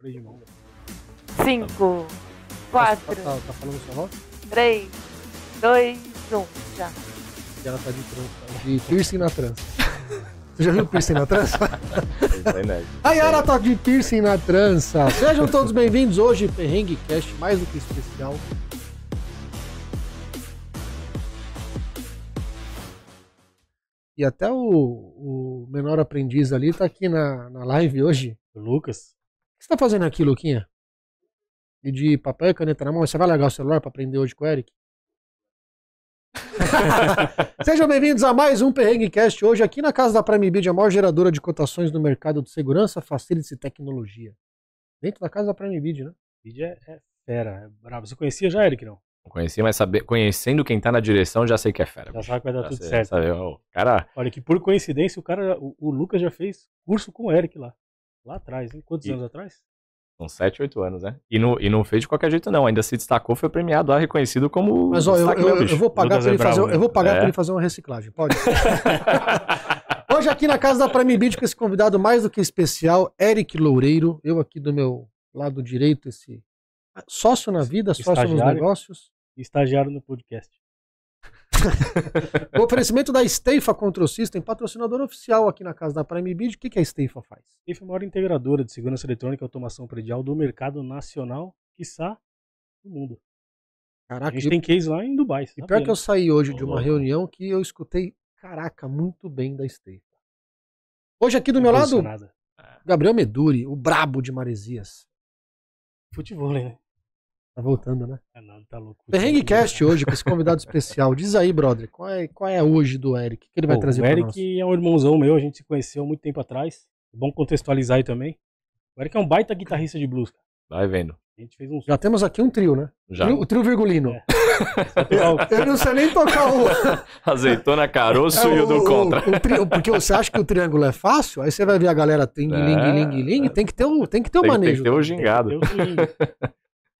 freio de mão. 5, 4, Tá falando sua voz? 3, 2, 1, já. E ela tá de piercing na trança. Você já viu piercing na trança? A Yara tá de piercing na trança. Sejam todos bem-vindos hoje, Perrengue Cast, mais do que especial. E até o menor aprendiz ali tá aqui na live hoje. O Lucas. O que você tá fazendo aqui, Luquinha? E de papel e caneta na mão, você vai largar o celular pra aprender hoje com o Eric? Sejam bem-vindos a mais um Perrengue Cast, hoje aqui na casa da Prime Bid, a maior geradora de cotações no mercado de segurança, facilities e tecnologia. Dentro da casa da Prime Bid, né? Bid é fera, é brabo. Você conhecia já, Eric, não? Não conhecia, mas conhecendo quem tá na direção, já sei que é fera. Já sabe que vai dar tudo sei, certo. Sabe, cara... Olha que por coincidência o Lucas já fez curso com o Eric lá atrás, hein? Quantos anos atrás? São 7, 8 anos, né? E não fez de qualquer jeito, não. Ainda se destacou, foi premiado lá, reconhecido como... Mas ó, eu vou pagar pra ele fazer, eu vou pagar pra ele fazer uma reciclagem, pode? Hoje aqui na casa da Prime Bid com esse convidado mais do que especial, Eric Loureiro. Eu aqui do meu lado direito, esse sócio na vida, sócio nos negócios. Estagiário no podcast. O oferecimento da Steifa Control System, patrocinador oficial aqui na casa da Prime Bid. O que a Steifa faz? Steifa é a maior integradora de segurança eletrônica e automação predial do mercado nacional, quiçá do mundo. Caraca, a gente tem case lá em Dubai. E pior que eu saí hoje de uma reunião que eu escutei, caraca, muito bem da Steifa. Hoje aqui do meu lado, Gabriel Meduri, o brabo de Maresias. Futebol, né? Tá voltando, né? Não, tá louco. Perrengue Cast hoje com esse convidado especial. Diz aí, brother, qual é hoje do Eric? O que ele vai trazer pra nós? O Eric é um irmãozão meu, a gente se conheceu há muito tempo atrás. É bom contextualizar aí também. O Eric é um baita guitarrista de blues, cara. Vai vendo. A gente fez Já temos aqui um trio, né? Já. O trio virgulino. É. Eu não sei nem tocar o... Azeitona, caroço e o do contra. Porque você acha que o triângulo é fácil? Aí você vai ver a galera ling, tem que ter o manejo. Tem que ter o gingado.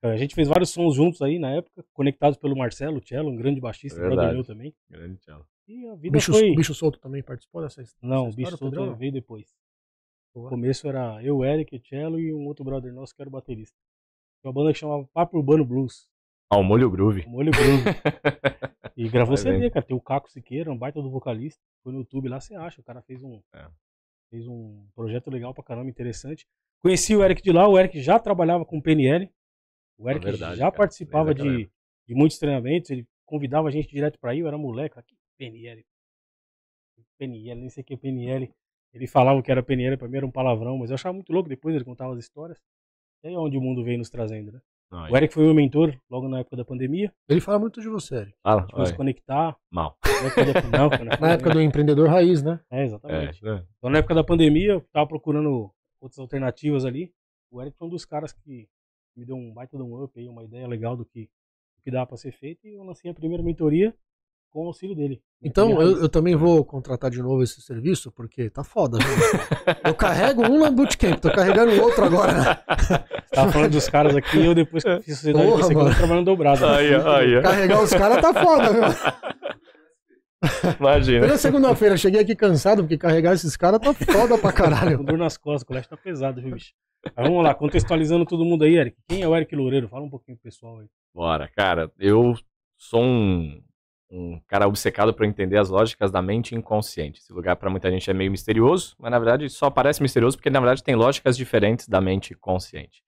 A gente fez vários sons juntos aí na época, conectados pelo Marcelo Cello, um grande baixista, brother meu também. Grande Cello. E a vida foi... O Bicho Solto também participou dessa história? Não, o Bicho Solto veio depois. No começo era eu, Eric, o Cello e um outro brother nosso que era o baterista. Tinha uma banda que chamava Papo Urbano Blues. O Molho Groove. O Molho Groove. E gravou CD, cara. Tem o Caco Siqueira, um baita do vocalista. Foi no YouTube lá, você acha. O cara fez um projeto legal pra caramba, interessante. Conheci o Eric de lá, o Eric já trabalhava com o PNL. O Eric já participava de muitos treinamentos, ele convidava a gente direto pra ir, eu era moleque, aqui, PNL, nem sei o que é PNL. Ele falava que era PNL, pra mim era um palavrão, mas eu achava muito louco, depois ele contava as histórias. E aí é onde o mundo veio nos trazendo, né? O Eric foi meu mentor logo na época da pandemia. Ele fala muito de você, Eric. A gente foi se conectar. Mal. Na época do empreendedor raiz, né? Exatamente. Então na época da pandemia, eu tava procurando outras alternativas ali. O Eric foi um dos caras que me deu um baita de um up aí, uma ideia legal do que dá pra ser feito, e eu lancei a primeira mentoria com o auxílio dele. Então eu também vou contratar de novo esse serviço, porque tá foda, viu? Eu carrego um na Bootcamp, tô carregando o outro agora, né? Você tava falando dos caras aqui, eu depois que fiz sociedade com você, eu trabalhando dobrado. Aí. Carregar os caras tá foda, viu? Imagina. Na segunda-feira, cheguei aqui cansado, porque carregar esses caras tá foda pra caralho. Com dor nas costas, o colégio tá pesado, viu, bicho? Mas vamos lá, contextualizando todo mundo aí, Eric. Quem é o Eric Loureiro? Fala um pouquinho pro pessoal aí. Bora, cara. Eu sou um cara obcecado por entender as lógicas da mente inconsciente. Esse lugar pra muita gente é meio misterioso, mas na verdade só parece misterioso porque na verdade tem lógicas diferentes da mente consciente.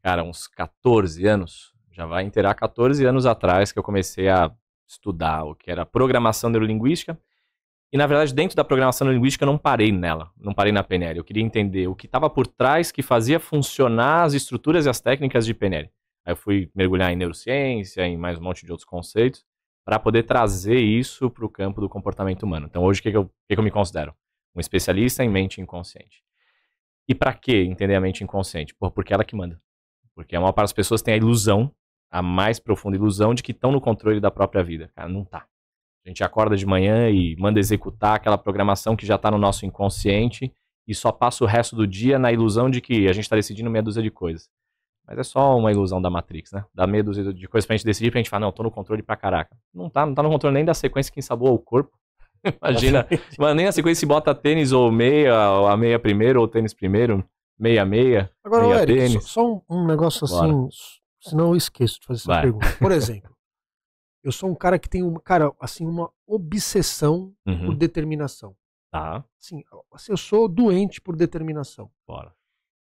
Cara, uns 14 anos, já vai inteirar 14 anos atrás que eu comecei a estudar o que era programação neurolinguística. E, na verdade, dentro da programação linguística, eu não parei nela, não parei na PNL. Eu queria entender o que estava por trás que fazia funcionar as estruturas e as técnicas de PNL. Aí eu fui mergulhar em neurociência, em mais um monte de outros conceitos, para poder trazer isso para o campo do comportamento humano. Então, hoje, o que eu me considero? Um especialista em mente inconsciente. E para que entender a mente inconsciente? Porque ela que manda. Porque a maior parte das pessoas tem a ilusão, a mais profunda ilusão, de que estão no controle da própria vida. Cara, não tá. A gente acorda de manhã e manda executar aquela programação que já está no nosso inconsciente e só passa o resto do dia na ilusão de que a gente está decidindo meia dúzia de coisas. Mas é só uma ilusão da Matrix, né? Dá meia dúzia de coisas pra gente decidir, pra gente falar, não, tô no controle pra caraca. Não tá no controle nem da sequência que ensaboa o corpo. Imagina, mas nem a sequência se bota tênis ou a meia primeiro ou tênis primeiro. meia-meia, Agora, meia Eric, tênis. só um negócio assim, senão eu esqueço de fazer essa pergunta. Por exemplo, eu sou um cara que tem uma obsessão por determinação. Tá. Assim, eu sou doente por determinação. Bora.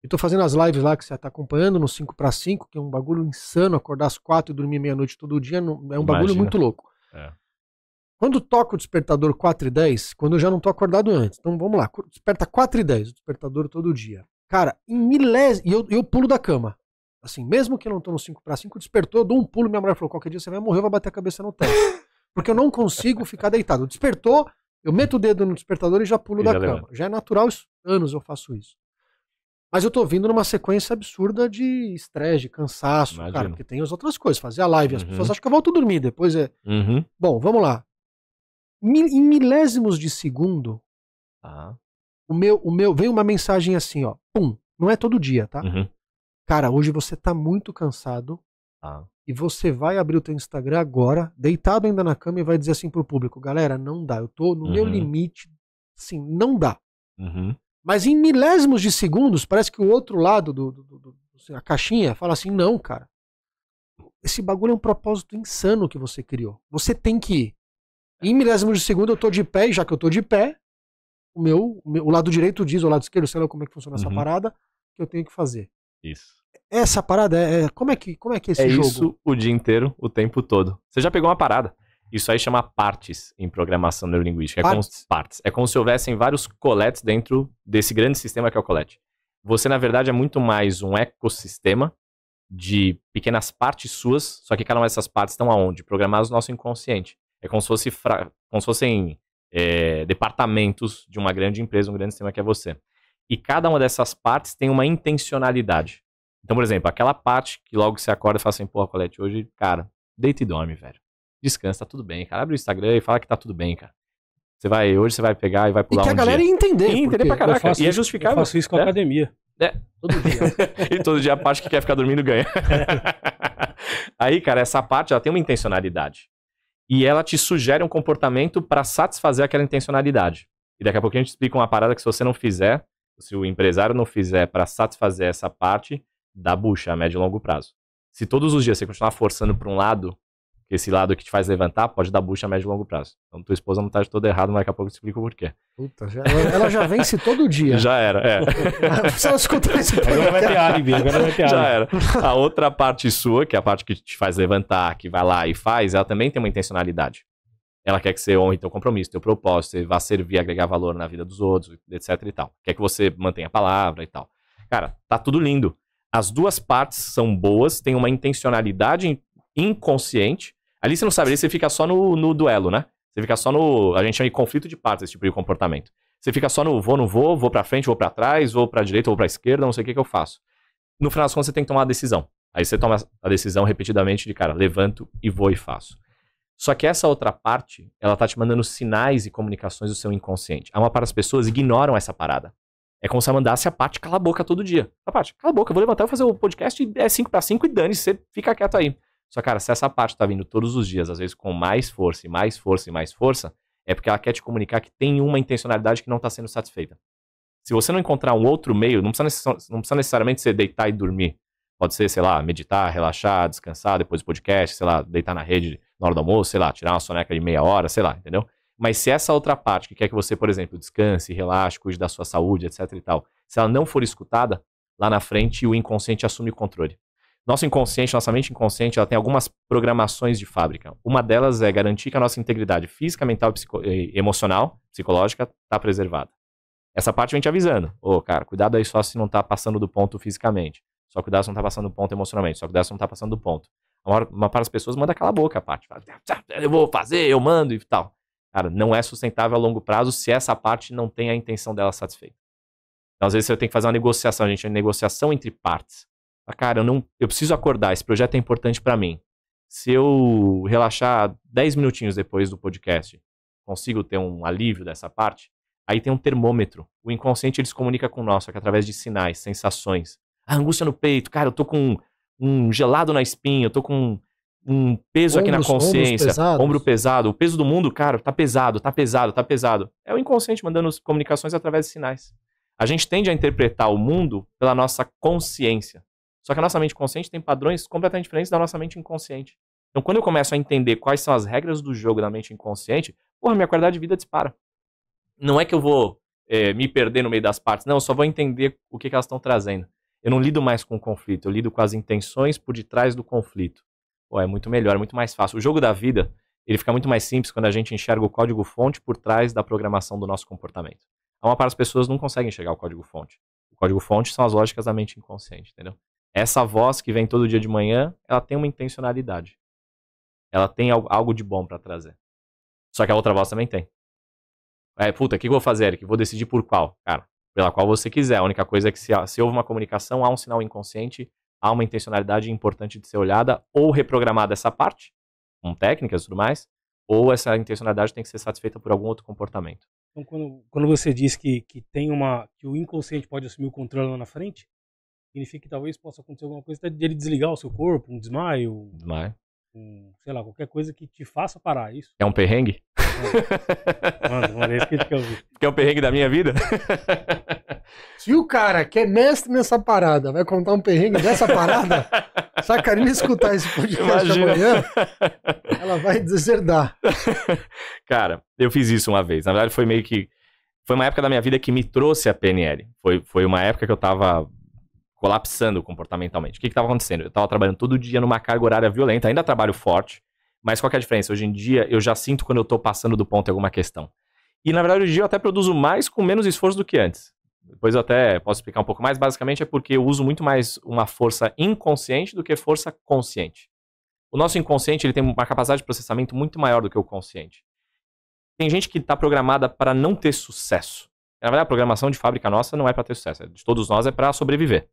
Eu tô fazendo as lives lá que você tá acompanhando no 5 para 5, que é um bagulho insano, acordar às 4 e dormir meia-noite todo dia, é um bagulho muito louco. É. Quando toca o despertador 4h10, quando eu já não tô acordado antes, então vamos lá, desperta 4h10, o despertador todo dia. Cara, em milésimos, e eu pulo da cama. Assim, mesmo que eu não tô no 5 para 5, despertou, eu dou um pulo, minha mulher falou, qualquer dia você vai morrer, vai bater a cabeça no teto. Porque eu não consigo ficar deitado. Despertou, eu meto o dedo no despertador e já pulo da cama. Já é natural, anos eu faço isso. Mas eu tô vindo numa sequência absurda de estresse, de cansaço, cara, porque tem as outras coisas. Fazer a live, as pessoas acham que eu volto a dormir, depois é... Bom, vamos lá. Em milésimos de segundo, o meu vem uma mensagem assim, ó. Pum, não é todo dia, tá? Cara, hoje você tá muito cansado e você vai abrir o teu Instagram agora, deitado ainda na cama e vai dizer assim pro público, galera, não dá, eu tô no meu limite, assim, não dá. Mas em milésimos de segundos, parece que o outro lado a caixinha fala assim, não, cara, esse bagulho é um propósito insano que você criou. Você tem que ir. E em milésimos de segundo eu tô de pé, e já que eu tô de pé, o lado direito diz, o lado esquerdo, sei lá como é que funciona essa parada, que eu tenho que fazer. Isso. Essa parada como é que é esse jogo? É isso o dia inteiro, o tempo todo. Você já pegou uma parada. Isso aí chama partes em programação neurolinguística. Partes. É como se houvessem vários coletes dentro desse grande sistema que é o colete. Você, na verdade, é muito mais um ecossistema de pequenas partes suas, só que cada uma dessas partes estão aonde? Programadas no nosso inconsciente. É como se fossem departamentos de uma grande empresa, um grande sistema que é você. E cada uma dessas partes tem uma intencionalidade. Então, por exemplo, aquela parte que logo você acorda e fala assim, pô, Colete, hoje, cara, deita e dorme, velho. Descansa, tá tudo bem, cara. Abre o Instagram e fala que tá tudo bem, cara. Hoje você vai pegar e vai pular um dia. E que a galera ia entender. Ia entender pra caraca. E é justificável. Eu faço isso com a academia. Todo dia. E todo dia a parte que quer ficar dormindo ganha. Aí, cara, essa parte, ela tem uma intencionalidade. E ela te sugere um comportamento pra satisfazer aquela intencionalidade. E daqui a pouco a gente explica uma parada que se você não fizer, se o empresário não fizer pra satisfazer essa parte, dá bucha a médio e longo prazo. Se todos os dias você continuar forçando pra um lado, que esse lado que te faz levantar, pode dar bucha a médio e longo prazo. Então tua esposa não tá de todo errado, mas daqui a pouco eu te explico o porquê. Puta, ela já vence todo dia. Já era, Se ela escutar esse agora vai ter álibi, Já era. A outra parte sua, que é a parte que te faz levantar, que vai lá e faz, ela também tem uma intencionalidade. Ela quer que você honre teu compromisso, teu propósito, você vá servir, agregar valor na vida dos outros, etc e tal. Quer que você mantenha a palavra e tal. Cara, tá tudo lindo. As duas partes são boas, tem uma intencionalidade inconsciente. Ali você não sabe, ali você fica só no duelo, né? Você fica só a gente chama de conflito de partes, esse tipo de comportamento. Você fica só no vou, não vou pra frente, vou pra trás, vou pra direita, vou pra esquerda, não sei o que eu faço. No final das contas, você tem que tomar uma decisão. Aí você toma a decisão repetidamente de, cara, levanto e vou e faço. Só que essa outra parte, ela tá te mandando sinais e comunicações do seu inconsciente. A maior parte das pessoas ignoram essa parada. É como se ela mandasse a parte cala a boca todo dia. A parte, cala a boca, eu vou levantar e fazer o podcast e é 5 para 5 e dane-se, você fica quieto aí. Só, cara, se essa parte tá vindo todos os dias, às vezes com mais força e mais força e mais força, é porque ela quer te comunicar que tem uma intencionalidade que não tá sendo satisfeita. Se você não encontrar um outro meio, não precisa necessariamente ser deitar e dormir. Pode ser, sei lá, meditar, relaxar, descansar depois do podcast, sei lá, deitar na rede na hora do almoço, sei lá, tirar uma soneca de meia hora, sei lá, entendeu? Mas se essa outra parte que quer que você, por exemplo, descanse, relaxe, cuide da sua saúde, etc e tal, se ela não for escutada, lá na frente o inconsciente assume o controle. Nosso inconsciente, nossa mente inconsciente, ela tem algumas programações de fábrica. Uma delas é garantir que a nossa integridade física, mental, emocional, psicológica, está preservada. Essa parte vem te avisando. Ô, cara, cuidado aí só se não tá passando do ponto fisicamente. Só cuidado se não tá passando do ponto emocionalmente. Só cuidado se não tá passando do ponto. Uma parte das pessoas manda calar a boca a parte. Fala, eu vou fazer, eu mando e tal. Cara, não é sustentável a longo prazo se essa parte não tem a intenção dela satisfeita. Então, às vezes, você tem que fazer uma negociação. A gente tem negociação entre partes. Cara, eu preciso acordar. Esse projeto é importante pra mim. Se eu relaxar 10 minutinhos depois do podcast, consigo ter um alívio dessa parte? Aí tem um termômetro. O inconsciente, ele se comunica com o nosso, que através de sinais, sensações. A angústia no peito. Cara, eu tô com um gelado na espinha. Eu tô com um peso aqui na consciência. Ombro pesado. O peso do mundo, cara, tá pesado, tá pesado, tá pesado. É o inconsciente mandando comunicações através de sinais. A gente tende a interpretar o mundo pela nossa consciência. Só que a nossa mente consciente tem padrões completamente diferentes da nossa mente inconsciente. Então, quando eu começo a entender quais são as regras do jogo da mente inconsciente, minha qualidade de vida dispara. Não é que eu vou me perder no meio das partes, não, eu só vou entender o que elas estão trazendo. Eu não lido mais com o conflito, eu lido com as intenções por detrás do conflito. É muito melhor, é muito mais fácil. O jogo da vida, ele fica muito mais simples quando a gente enxerga o código-fonte por trás da programação do nosso comportamento. A maior parte das pessoas não conseguem enxergar o código-fonte. O código-fonte são as lógicas da mente inconsciente, entendeu? Essa voz que vem todo dia de manhã, ela tem uma intencionalidade. Ela tem algo de bom pra trazer. Só que a outra voz também tem. O que eu vou fazer, Eric? Vou decidir por qual? Cara, pela qual você quiser. A única coisa é que se houve uma comunicação, há um sinal inconsciente, há uma intencionalidade importante de ser olhada, ou reprogramada essa parte, com técnicas e tudo mais, ou essa intencionalidade tem que ser satisfeita por algum outro comportamento. Então, quando você diz que o inconsciente pode assumir o controle lá na frente, significa que talvez possa acontecer alguma coisa de ele desligar o seu corpo, um desmaio. Sei lá, qualquer coisa que te faça parar isso. É um perrengue? Mano, é isso que a gente quer ouvir. É um perrengue da minha vida? Se o cara que é mestre nessa parada vai contar um perrengue dessa parada, se a Karina escutar esse podcast amanhã, ela vai deserdar. Cara, eu fiz isso uma vez. Na verdade, foi uma época da minha vida que me trouxe a PNL. Foi uma época que eu tava colapsando comportamentalmente. O que estava acontecendo? Eu estava trabalhando todo dia numa carga horária violenta, ainda trabalho forte, mas qual que é a diferença? Hoje em dia, eu já sinto quando eu estou passando do ponto em alguma questão. E, na verdade, hoje em dia eu até produzo mais com menos esforço do que antes. Depois eu até posso explicar um pouco mais. Basicamente é porque eu uso muito mais uma força inconsciente do que força consciente. O nosso inconsciente ele tem uma capacidade de processamento muito maior do que o consciente. Tem gente que está programada para não ter sucesso. Na verdade, a programação de fábrica nossa não é para ter sucesso. De todos nós é para sobreviver.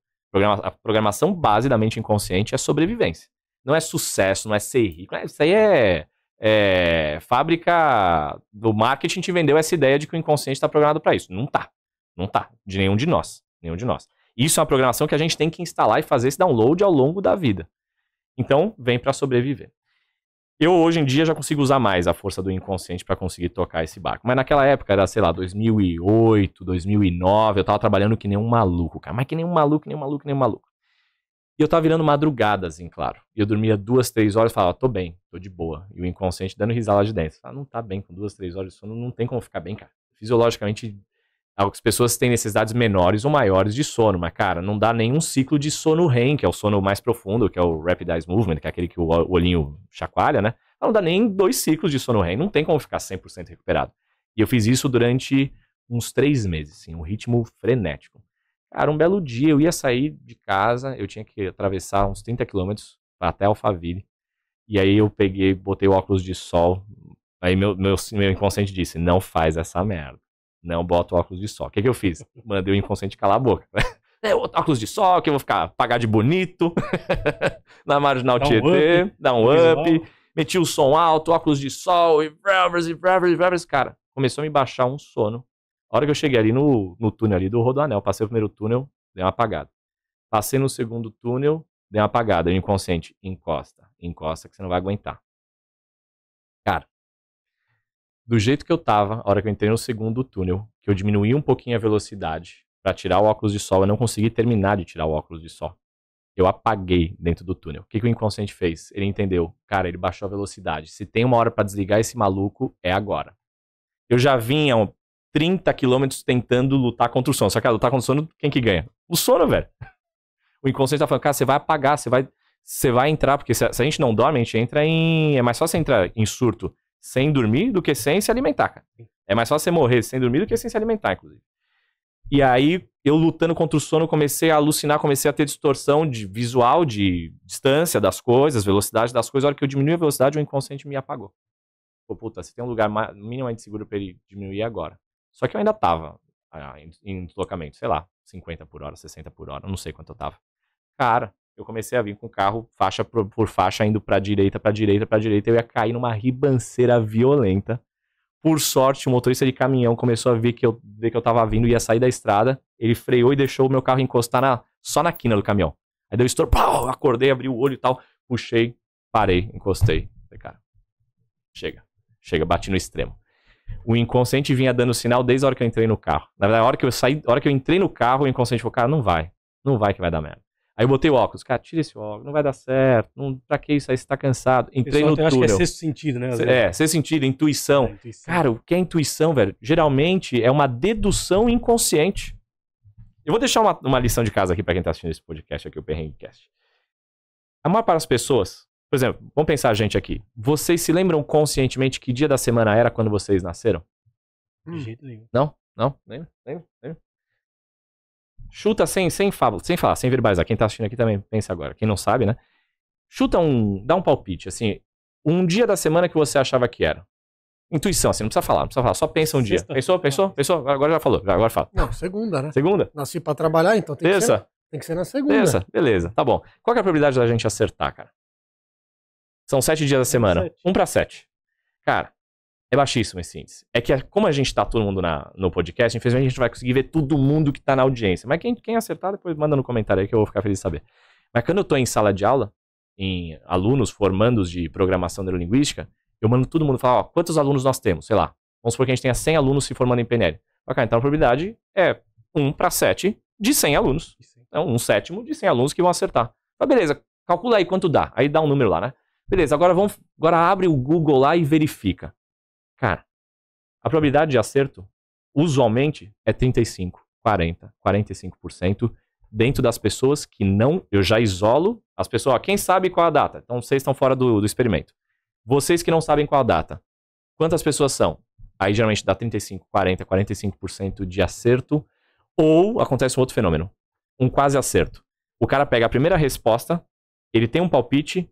A programação base da mente inconsciente é sobrevivência. Não é sucesso, não é ser rico. Isso aí é fábrica do marketing te vendeu essa ideia de que o inconsciente está programado para isso. Não tá. Não tá. De nenhum de nós. Isso é uma programação que a gente tem que instalar e fazer esse download ao longo da vida. Então, vem para sobreviver. Eu, hoje em dia, já consigo usar mais a força do inconsciente para conseguir tocar esse barco. Mas naquela época, era, sei lá, 2008, 2009, eu tava trabalhando que nem um maluco, cara. Mas que nem um maluco. E eu tava virando madrugadas, assim, claro. E eu dormia 2, 3 horas e falava, tô bem, tô de boa. E o inconsciente dando risada lá de dentro. Não tá bem com 2, 3 horas de sono, não tem como ficar bem, cara. Fisiologicamente, as pessoas têm necessidades menores ou maiores de sono, mas, cara, não dá nenhum ciclo de sono REM, que é o sono mais profundo, que é o Rapid Eye Movement, que é aquele que o olhinho chacoalha, né? Não dá nem 2 ciclos de sono REM, não tem como ficar 100% recuperado. E eu fiz isso durante uns 3 meses, assim, um ritmo frenético. Cara, um belo dia eu ia sair de casa, eu tinha que atravessar uns 30 quilômetros até Alphaville, e aí eu botei o óculos de sol, aí meu inconsciente disse, não faz essa merda. Não boto óculos de sol. O que eu fiz? Mandei o inconsciente calar a boca. Óculos de sol, que eu vou pagar de bonito. Na Marginal Tietê. Dar um up. Meti o som alto, óculos de sol. E brevers. Cara, começou a me baixar um sono. A hora que eu cheguei ali no túnel ali do Rodoanel. Passei o primeiro túnel, dei uma apagada. Passei no segundo túnel, dei uma apagada. E o inconsciente, encosta que você não vai aguentar. Cara, do jeito que eu tava, a hora que eu entrei no segundo túnel, que eu diminuí um pouquinho a velocidade pra tirar o óculos de sol, eu não consegui terminar de tirar o óculos de sol. Eu apaguei dentro do túnel. O que o inconsciente fez? Ele entendeu. Cara, ele baixou a velocidade. Se tem uma hora pra desligar esse maluco, é agora. Eu já vinha 30 quilômetros tentando lutar contra o sono. Só que lutar contra o sono, quem que ganha? O sono, velho. O inconsciente tá falando, cara, você vai apagar, você vai entrar, porque se a gente não dorme, a gente entra em... É mais fácil você entrar em surto sem dormir do que sem se alimentar, cara. É mais fácil você morrer sem dormir do que sem se alimentar, inclusive. E aí, eu lutando contra o sono, comecei a alucinar, comecei a ter distorção de visual, de distância das coisas, velocidade das coisas. A hora que eu diminui a velocidade, o inconsciente me apagou. Pô, puta, você tem um lugar minimamente seguro pra ele diminuir agora. Só que eu ainda tava em deslocamento, sei lá, 50 por hora, 60 por hora, não sei quanto eu tava. Cara, eu comecei a vir com o carro faixa por faixa, indo pra direita, eu ia cair numa ribanceira violenta. Por sorte, o motorista de caminhão começou a ver que eu tava vindo e ia sair da estrada. Ele freou e deixou o meu carro encostar só na quina do caminhão. Aí deu estouro, pau, acordei, abri o olho e tal, puxei, parei, encostei. Falei, cara, chega, bati no extremo. o inconsciente vinha dando sinal desde a hora que eu entrei no carro. Na verdade, a hora que eu entrei no carro, o inconsciente falou, cara, não vai que vai dar merda. Aí eu botei o óculos, cara, tira esse óculos, não vai dar certo, pra que isso aí, você tá cansado. Entrei no túnel. Acho que é sexto sentido, né? Sexto sentido, intuição. Cara, o que é intuição, velho? Geralmente é uma dedução inconsciente. Eu vou deixar uma lição de casa aqui pra quem tá assistindo esse podcast aqui, o Perrenguecast. A maior parte das pessoas, por exemplo, vamos pensar a gente aqui. Vocês se lembram conscientemente que dia da semana era quando vocês nasceram? De jeito nenhum. Não? Lembra? Chuta sem falar, sem verbalizar. Quem tá assistindo aqui também pensa agora. Quem não sabe, né? Dá um palpite, assim. Um dia da semana que você achava que era. Intuição, assim, não precisa falar. Só pensa um dia. Pensou? Agora já falou. Agora fala. Não, segunda, né? Segunda? Nasci pra trabalhar, então tem que ser na segunda. Terça, beleza. Tá bom. Qual que é a probabilidade da gente acertar, cara? São 7 dias da semana. 1 para 7. Cara, é baixíssimo esse índice. É que como a gente tá todo mundo no podcast, infelizmente a gente vai conseguir ver todo mundo que tá na audiência. Mas quem acertar, depois manda no comentário aí que eu vou ficar feliz de saber. Mas quando eu tô em sala de aula, em alunos formandos de programação neurolinguística, eu mando todo mundo falar, ó, quantos alunos nós temos? Sei lá. Vamos supor que a gente tenha 100 alunos se formando em PNL. Então a probabilidade é 1 para 7 de 100 alunos. Então 1/7 de 100 alunos que vão acertar. Mas beleza, calcula aí quanto dá. Aí dá um número lá, né? Beleza, agora abre o Google lá e verifica. Cara, a probabilidade de acerto, usualmente, é 35, 40, 45% dentro das pessoas que não... Eu já isolo as pessoas. Ó, quem sabe qual a data? Então, vocês estão fora do experimento. Vocês que não sabem qual a data, quantas pessoas são? Aí, geralmente, dá 35, 40, 45% de acerto. Ou acontece um outro fenômeno. Um quase acerto. O cara pega a primeira resposta, ele tem um palpite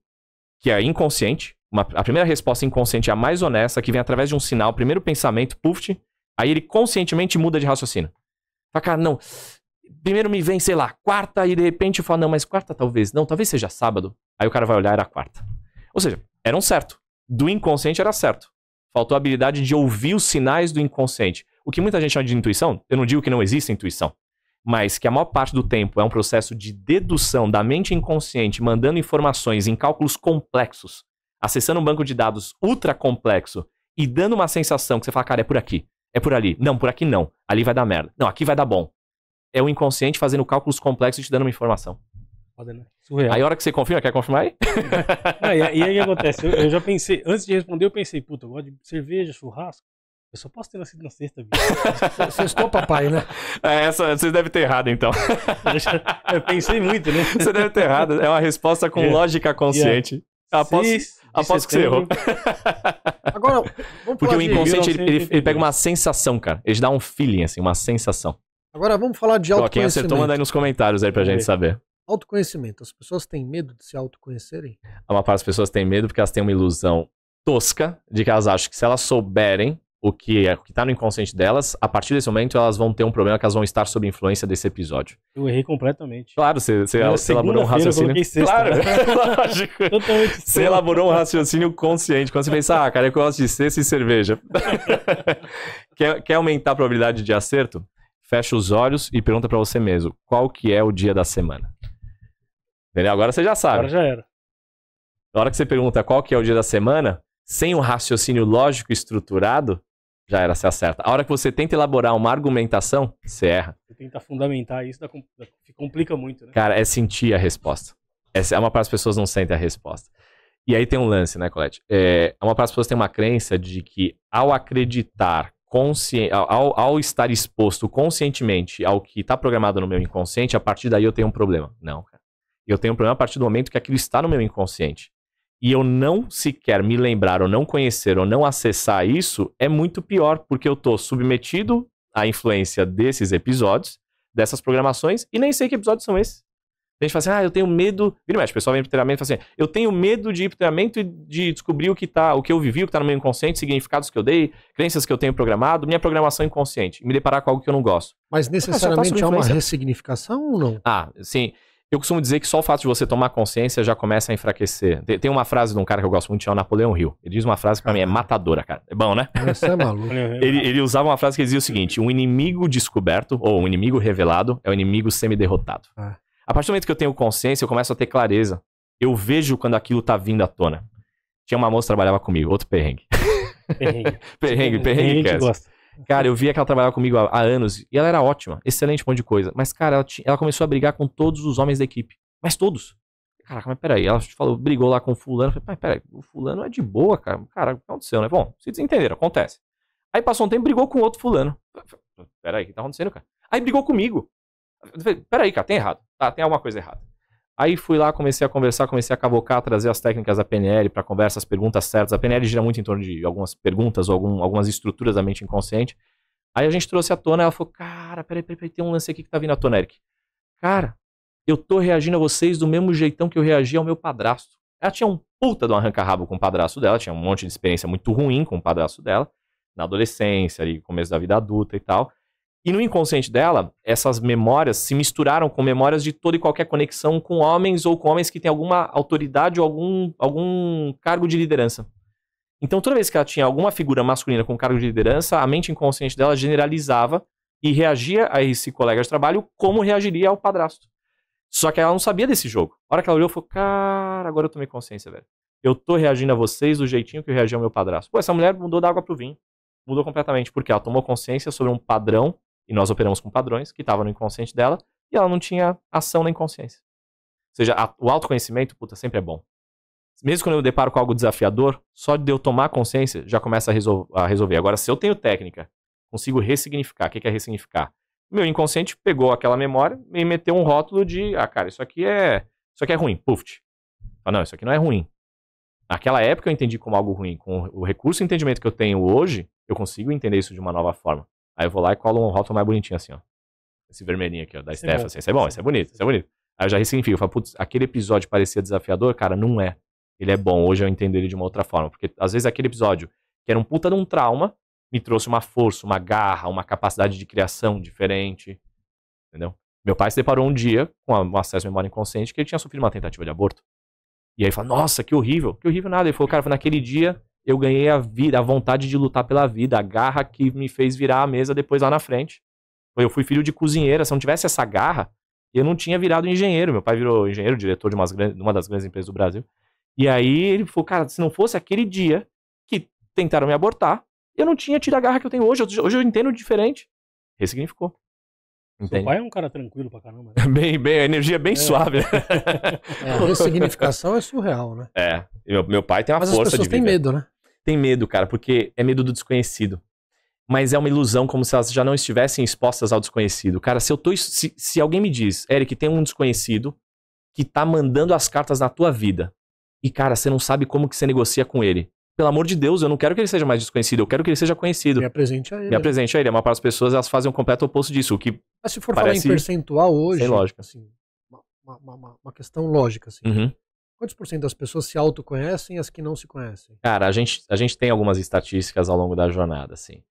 que é inconsciente. A primeira resposta inconsciente é a mais honesta, que vem através de um sinal, primeiro pensamento, puff, aí ele conscientemente muda de raciocínio. Fala, cara, não, primeiro me vem, sei lá, quarta, e de repente eu falo, não, mas quarta talvez, não, talvez seja sábado. Aí o cara vai olhar, era quarta. Ou seja, era um certo. Do inconsciente era certo. Faltou a habilidade de ouvir os sinais do inconsciente. O que muita gente chama de intuição, eu não digo que não existe intuição, mas que a maior parte do tempo é um processo de dedução da mente inconsciente, mandando informações em cálculos complexos, acessando um banco de dados ultra complexo e dando uma sensação que você fala, cara, é por aqui, é por ali. Não, por aqui não. Ali vai dar merda. Não, aqui vai dar bom. É o inconsciente fazendo cálculos complexos e te dando uma informação. Foda, né? Surreal. Aí a hora que você confirma, quer confirmar aí? E aí o que acontece? Eu já pensei, antes de responder, eu pensei, puta, eu gosto de cerveja, churrasco. Eu só posso ter nascido na sexta, bicho. Sextou, papai, né? Essa vocês devem ter errado, então. Eu pensei muito, né? Você deve ter errado. É uma resposta com lógica consciente. Aposto que você errou. Agora, vamos porque falar o inconsciente, ele pega uma sensação, cara. Ele dá um feeling, assim, uma sensação. Agora vamos falar de autoconhecimento. Quem acertou, manda aí nos comentários aí pra gente saber. Autoconhecimento. As pessoas têm medo de se autoconhecerem? A maior parte das pessoas tem medo porque elas têm uma ilusão tosca de que elas acham que se elas souberem o que tá no inconsciente delas, a partir desse momento elas vão ter um problema que elas vão estar sob influência desse episódio. Eu errei completamente. Claro, você elaborou um raciocínio. Sexta, claro, né? lógico. Totalmente. Você elaborou um raciocínio consciente. Quando você pensa, cara, eu gosto de sexta e cerveja. Quer aumentar a probabilidade de acerto? Fecha os olhos e pergunta pra você mesmo, qual que é o dia da semana? Entendeu? Agora você já sabe. Agora já era. Na hora que você pergunta qual que é o dia da semana, sem um raciocínio lógico e estruturado, já era, você acerta. A hora que você tenta elaborar uma argumentação, você erra. Você tenta fundamentar isso, complica muito, né? Cara, é sentir a resposta. Uma parte das pessoas não sentem a resposta. E aí tem um lance, né, Colette? Uma parte das pessoas tem uma crença de que ao acreditar, ao estar exposto conscientemente ao que está programado no meu inconsciente, a partir daí eu tenho um problema. Não, cara. Eu tenho um problema a partir do momento que aquilo está no meu inconsciente. E eu não sequer me lembrar, ou não conhecer, ou não acessar isso, é muito pior, porque eu tô submetido à influência desses episódios, dessas programações, e nem sei que episódios são esses. A gente fala assim, eu tenho medo... Vira e mexe, o pessoal vem pro treinamento e fala assim, eu tenho medo de ir pro treinamento e de descobrir o que eu vivi, o que tá no meu inconsciente, significados que eu dei, crenças que eu tenho programado, minha programação inconsciente, e me deparar com algo que eu não gosto. Mas necessariamente há uma ressignificação ou não? Sim. Eu costumo dizer que só o fato de você tomar consciência já começa a enfraquecer. Tem uma frase de um cara que eu gosto muito, que é o Napoleão Hill. Ele diz uma frase que pra mim é matadora, cara. É bom, né? Você é maluco. Ele usava uma frase que dizia o seguinte, um inimigo descoberto, ou um inimigo revelado, é um inimigo semi-derrotado. A partir do momento que eu tenho consciência, eu começo a ter clareza. Eu vejo quando aquilo tá vindo à tona. Tinha uma moça que trabalhava comigo, outro perrengue. Perrengue, que gosta. Cara, eu via que ela trabalhava comigo há anos e ela era ótima, excelente, um monte de coisa. Mas, cara, ela começou a brigar com todos os homens da equipe. Mas todos. Caraca, mas peraí. Ela falou, brigou lá com o fulano. Eu falei, mas peraí, o fulano é de boa, cara. Cara, o que aconteceu, né? Bom, se desentenderam, acontece. Aí passou um tempo, brigou com outro fulano. Peraí, o que tá acontecendo, cara? Aí brigou comigo. Eu falei, peraí, cara, tem errado. Tá, tem alguma coisa errada. Aí fui lá, comecei a conversar, comecei a cavocar, trazer as técnicas da PNL pra conversa, as perguntas certas. A PNL gira muito em torno de algumas perguntas ou algumas estruturas da mente inconsciente. Aí a gente trouxe à tona, ela falou, cara, peraí, tem um lance aqui que tá vindo à tona, Eric. Cara, eu tô reagindo a vocês do mesmo jeitão que eu reagi ao meu padrasto. Ela tinha um puta de um arranca-rabo com o padrasto dela, tinha um monte de experiência muito ruim com o padrasto dela, na adolescência, ali, começo da vida adulta e tal. E no inconsciente dela, essas memórias se misturaram com memórias de toda e qualquer conexão com homens ou com homens que têm alguma autoridade ou algum cargo de liderança. Então, toda vez que ela tinha alguma figura masculina com cargo de liderança, a mente inconsciente dela generalizava e reagia a esse colega de trabalho como reagiria ao padrasto. Só que ela não sabia desse jogo. A hora que ela olhou, falou, cara, agora eu tomei consciência, velho. Eu tô reagindo a vocês do jeitinho que eu reagi ao meu padrasto. Pô, essa mulher mudou da água pro vinho. Mudou completamente, porque ela tomou consciência sobre um padrão, e nós operamos com padrões, que estavam no inconsciente dela, e ela não tinha ação na inconsciência. Ou seja, o autoconhecimento, puta, sempre é bom. Mesmo quando eu deparo com algo desafiador, só de eu tomar consciência, já começa a resolver. Agora, se eu tenho técnica, consigo ressignificar. O que é ressignificar? Meu inconsciente pegou aquela memória e meteu um rótulo de, cara, isso aqui é ruim, puft. Não, isso aqui não é ruim. Naquela época eu entendi como algo ruim. Com o recurso e entendimento que eu tenho hoje, eu consigo entender isso de uma nova forma. Aí eu vou lá e colo um rótulo mais bonitinho assim, ó. Esse vermelhinho aqui, ó, da Steph, assim. Isso é bom, isso é bonito, isso é bonito. Aí eu já ressignifico. Eu falo, putz, aquele episódio parecia desafiador, cara, não é. Ele é bom, hoje eu entendo ele de uma outra forma. Porque às vezes aquele episódio, que era um puta de um trauma, me trouxe uma força, uma garra, uma capacidade de criação diferente. Entendeu? Meu pai se deparou um dia com um acesso à memória inconsciente que ele tinha sofrido uma tentativa de aborto. E aí ele falou, nossa, que horrível. Que horrível nada. Ele falou, cara, naquele dia eu ganhei a vida, a vontade de lutar pela vida, a garra que me fez virar a mesa depois lá na frente. Eu fui filho de cozinheira, se não tivesse essa garra, eu não tinha virado engenheiro. Meu pai virou engenheiro, diretor de uma das grandes empresas do Brasil. E aí ele falou, cara, se não fosse aquele dia que tentaram me abortar, eu não tinha tido a garra que eu tenho hoje. Hoje eu entendo diferente. Ressignificou. Seu pai é um cara tranquilo pra caramba. Né? Bem, a energia é bem suave. Né? A ressignificação é surreal, né? É. Meu pai tem uma Mas força de vida. Mas as pessoas têm medo, né? Tem medo, cara, porque é medo do desconhecido. Mas é uma ilusão, como se elas já não estivessem expostas ao desconhecido. Cara, se alguém me diz, Eric, tem um desconhecido que tá mandando as cartas na tua vida, e, cara, você não sabe como que você negocia com ele. Pelo amor de Deus, eu não quero que ele seja mais desconhecido, eu quero que ele seja conhecido. Me apresente a ele. Me apresente a ele. A maior parte das pessoas, elas fazem o completo oposto disso. O que Mas se for falar em percentual hoje, sem lógica. Assim, uma questão lógica, assim. Uhum. Quantos por cento das pessoas se autoconhecem e as que não se conhecem? Cara, a gente tem algumas estatísticas ao longo da jornada, assim.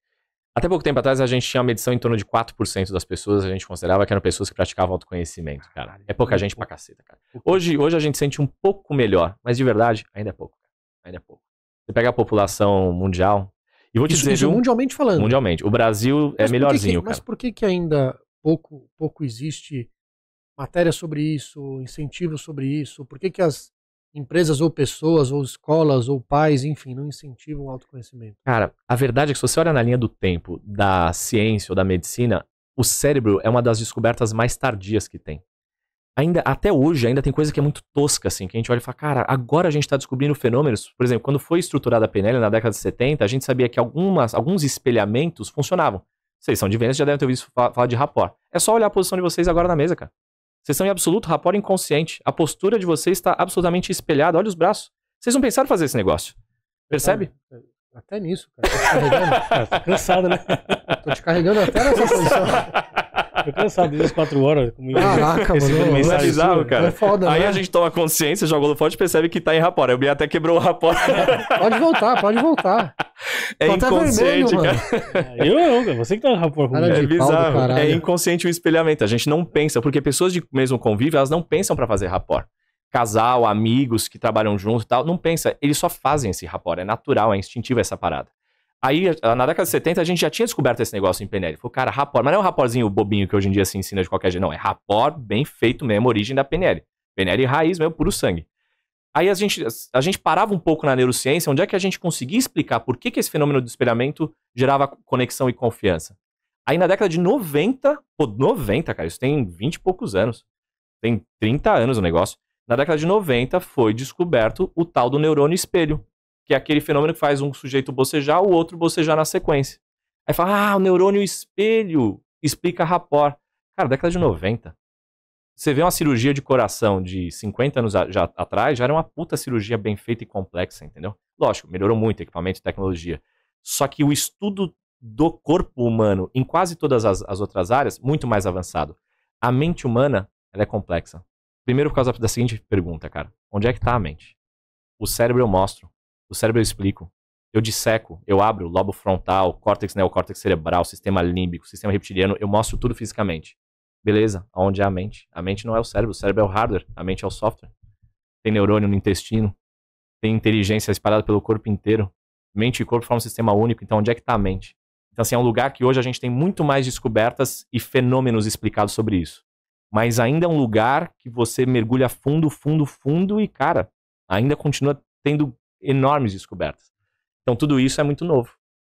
Até pouco tempo atrás, a gente tinha uma medição em torno de 4% das pessoas, a gente considerava que eram pessoas que praticavam autoconhecimento, cara. É pouca gente pra caceta, cara. Hoje a gente sente um pouco melhor, mas de verdade, ainda é pouco, cara. Ainda é pouco. Você pega a população mundial, e vou te dizer, viu? Mundialmente falando. Mundialmente. O Brasil é melhorzinho, cara. Mas por que ainda pouco existe matéria sobre isso, incentivo sobre isso? Por que as empresas ou pessoas ou escolas ou pais, enfim, não incentivam o autoconhecimento? Cara, a verdade é que se você olha na linha do tempo da ciência ou da medicina, o cérebro é uma das descobertas mais tardias que tem. Até hoje, ainda tem coisa que é muito tosca, assim, que a gente olha e fala, cara, agora a gente tá descobrindo fenômenos. Por exemplo, quando foi estruturada a PNL na década de 70, a gente sabia que alguns espelhamentos funcionavam. Vocês são de Vênus, já devem ter ouvido falar de rapport. É só olhar a posição de vocês agora na mesa, cara. Vocês estão em absoluto rapport inconsciente. A postura de vocês está absolutamente espelhada. Olha os braços. Vocês não pensaram em fazer esse negócio. Percebe? Até nisso, cara. Tô te carregando. Tô cansado, né? Tô te carregando até nessa posição. Tô cansado desde as 4 horas. Comigo, caraca, mano. Não é bizarro, cara. É foda, aí né? a gente toma consciência, joga o holofote e percebe que tá em rapport. Aí o Bia até quebrou o rapport. Pode voltar. É tô inconsciente, vermelho, cara. Eu não, cara. Você que tá no rapport comigo. Cara É de pau do bizarro. caralho. É inconsciente o espelhamento. A gente não pensa, porque pessoas de mesmo convívio, elas não pensam pra fazer rapport. Casal, amigos que trabalham junto e tal, não pensa. Eles só fazem esse rapport. É natural, é instintivo essa parada. Aí, na década de 70, a gente já tinha descoberto esse negócio em PNL. Falou, cara, rapport, mas não é um rapportzinho bobinho que hoje em dia se ensina de qualquer jeito, não. É rapport bem feito mesmo, origem da PNL. PNL raiz mesmo, puro sangue. Aí a gente parava um pouco na neurociência, onde é que a gente conseguia explicar por que esse fenômeno do espelhamento gerava conexão e confiança. Aí na década de 90, cara, isso tem 20 e poucos anos, tem 30 anos o negócio. Na década de 90 foi descoberto o tal do neurônio espelho, que é aquele fenômeno que faz um sujeito bocejar, o outro bocejar na sequência. Aí fala, o neurônio espelho explica rapport. Cara, década de 90. Você vê uma cirurgia de coração de 50 anos atrás, já era uma puta cirurgia bem feita e complexa, entendeu? Lógico, melhorou muito equipamento e tecnologia. Só que o estudo do corpo humano em quase todas as outras áreas, muito mais avançado. A mente humana, ela é complexa. Primeiro por causa da seguinte pergunta, cara. Onde é que tá a mente? O cérebro eu mostro. O cérebro eu explico. Eu disseco, eu abro lobo frontal, córtex neocórtex cerebral, sistema límbico, sistema reptiliano, eu mostro tudo fisicamente. Beleza, aonde é a mente? A mente não é o cérebro é o hardware, a mente é o software. Tem neurônio no intestino, tem inteligência espalhada pelo corpo inteiro. Mente e corpo formam um sistema único, então onde é que está a mente? Então assim, é um lugar que hoje a gente tem muito mais descobertas e fenômenos explicados sobre isso. Mas ainda é um lugar que você mergulha fundo, fundo, fundo e, cara, ainda continua tendo enormes descobertas. Então tudo isso é muito novo.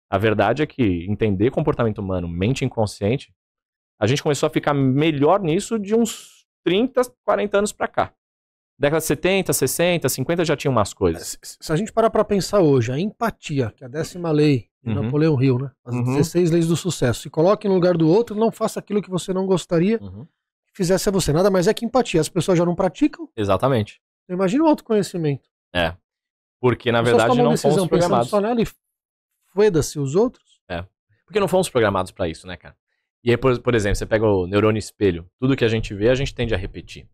A verdade é que entender comportamento humano, mente inconsciente, a gente começou a ficar melhor nisso de uns 30, 40 anos pra cá. Década de 70, 60, 50 já tinha umas coisas. Se a gente parar pra pensar hoje, a empatia, que é a 10ª lei de Napoleão Hill, né? As 16 leis do sucesso. Se coloque no lugar do outro, não faça aquilo que você não gostaria que fizesse a você. Nada mais é que empatia. As pessoas já não praticam. Exatamente. Imagina o autoconhecimento. É. Porque, na verdade, não fomos programados. Só nela e foda-se os outros. É. Porque não fomos programados pra isso, né, cara? E aí, por exemplo, você pega o neurônio espelho. Tudo que a gente vê, a gente tende a repetir.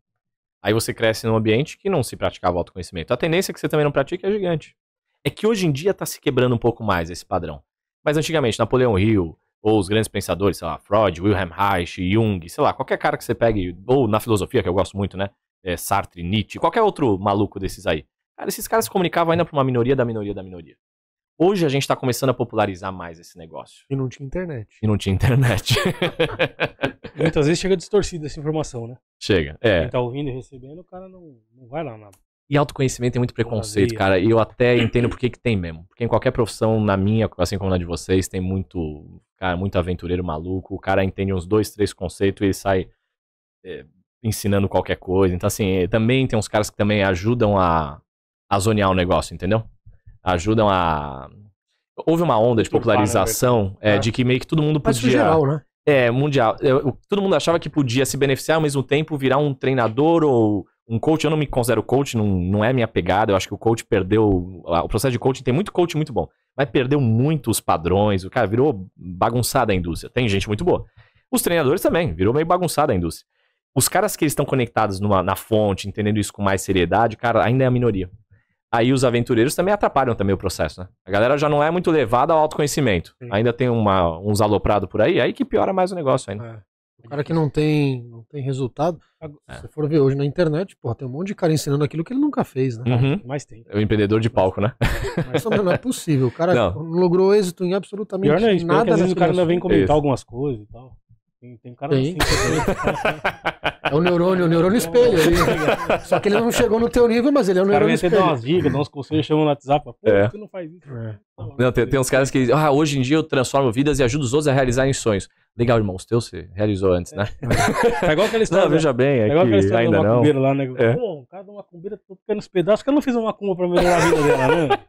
Aí você cresce num ambiente que não se praticava autoconhecimento. A tendência que você também não pratique é gigante. É que hoje em dia tá se quebrando um pouco mais esse padrão. Mas antigamente, Napoleão Hill, ou os grandes pensadores, sei lá, Freud, Wilhelm Reich, Jung, sei lá, qualquer cara que você pegue, ou na filosofia, que eu gosto muito, né? Sartre, Nietzsche, qualquer outro maluco desses aí. Cara, esses caras se comunicavam ainda pra uma minoria da minoria da minoria. Hoje a gente tá começando a popularizar mais esse negócio. E não tinha internet. Muitas vezes chega distorcida essa informação, né? Chega, Quem tá ouvindo e recebendo, o cara não vai lá nada. E autoconhecimento tem muito preconceito, cara. E eu até entendo por que tem mesmo. Porque em qualquer profissão, na minha, assim como na de vocês, tem muito, cara, muito aventureiro maluco. O cara entende uns 2, 3 conceitos e ele sai ensinando qualquer coisa. Então, assim, também tem uns caras que também ajudam a zonear o negócio, entendeu? Ajudam a... Houve uma onda de popularização de que meio que todo mundo podia... Mas geral, né? Mundial. Todo mundo achava que podia se beneficiar ao mesmo tempo, virar um treinador ou um coach. Eu não me considero coach, não é minha pegada. Eu acho que o coach perdeu... O processo de coaching tem muito coach muito bom, mas perdeu muito os padrões. O cara virou bagunçada a indústria. Tem gente muito boa. Os treinadores também, virou meio bagunçada a indústria. Os caras que estão conectados na fonte, entendendo isso com mais seriedade, cara, ainda é a minoria. Aí os aventureiros também atrapalham também o processo, né? A galera já não é muito levada ao autoconhecimento. Sim. Ainda tem uns aloprados por aí que piora mais o negócio ainda. O cara que não tem resultado, se você for ver hoje na internet, porra, tem um monte de cara ensinando aquilo que ele nunca fez, né? Mas tem. É o empreendedor de palco, né? Mas não é possível. O cara não logrou êxito em absolutamente pior não é isso, nada. Às vezes o cara ainda vem comentar algumas coisas e tal. Tem cara assim. É o neurônio espelho. Só que ele não chegou no teu nível, mas ele é o neurônio espelho. O cara vem ter umas dicas, dá uns conselhos, chama no WhatsApp. Pô, você não faz isso. Não, tem uns caras que dizem, hoje em dia eu transformo vidas e ajudo os outros a realizarem sonhos. Legal, irmão, os teus você realizou antes, né? É igual aquela história. Não, veja bem, é igual aquela história ainda do macumbeiro não. lá, né? Pô, o cara do macumbeiro, tô ficando nos pedaços, que eu não fiz uma macumba pra melhorar a vida dela, né?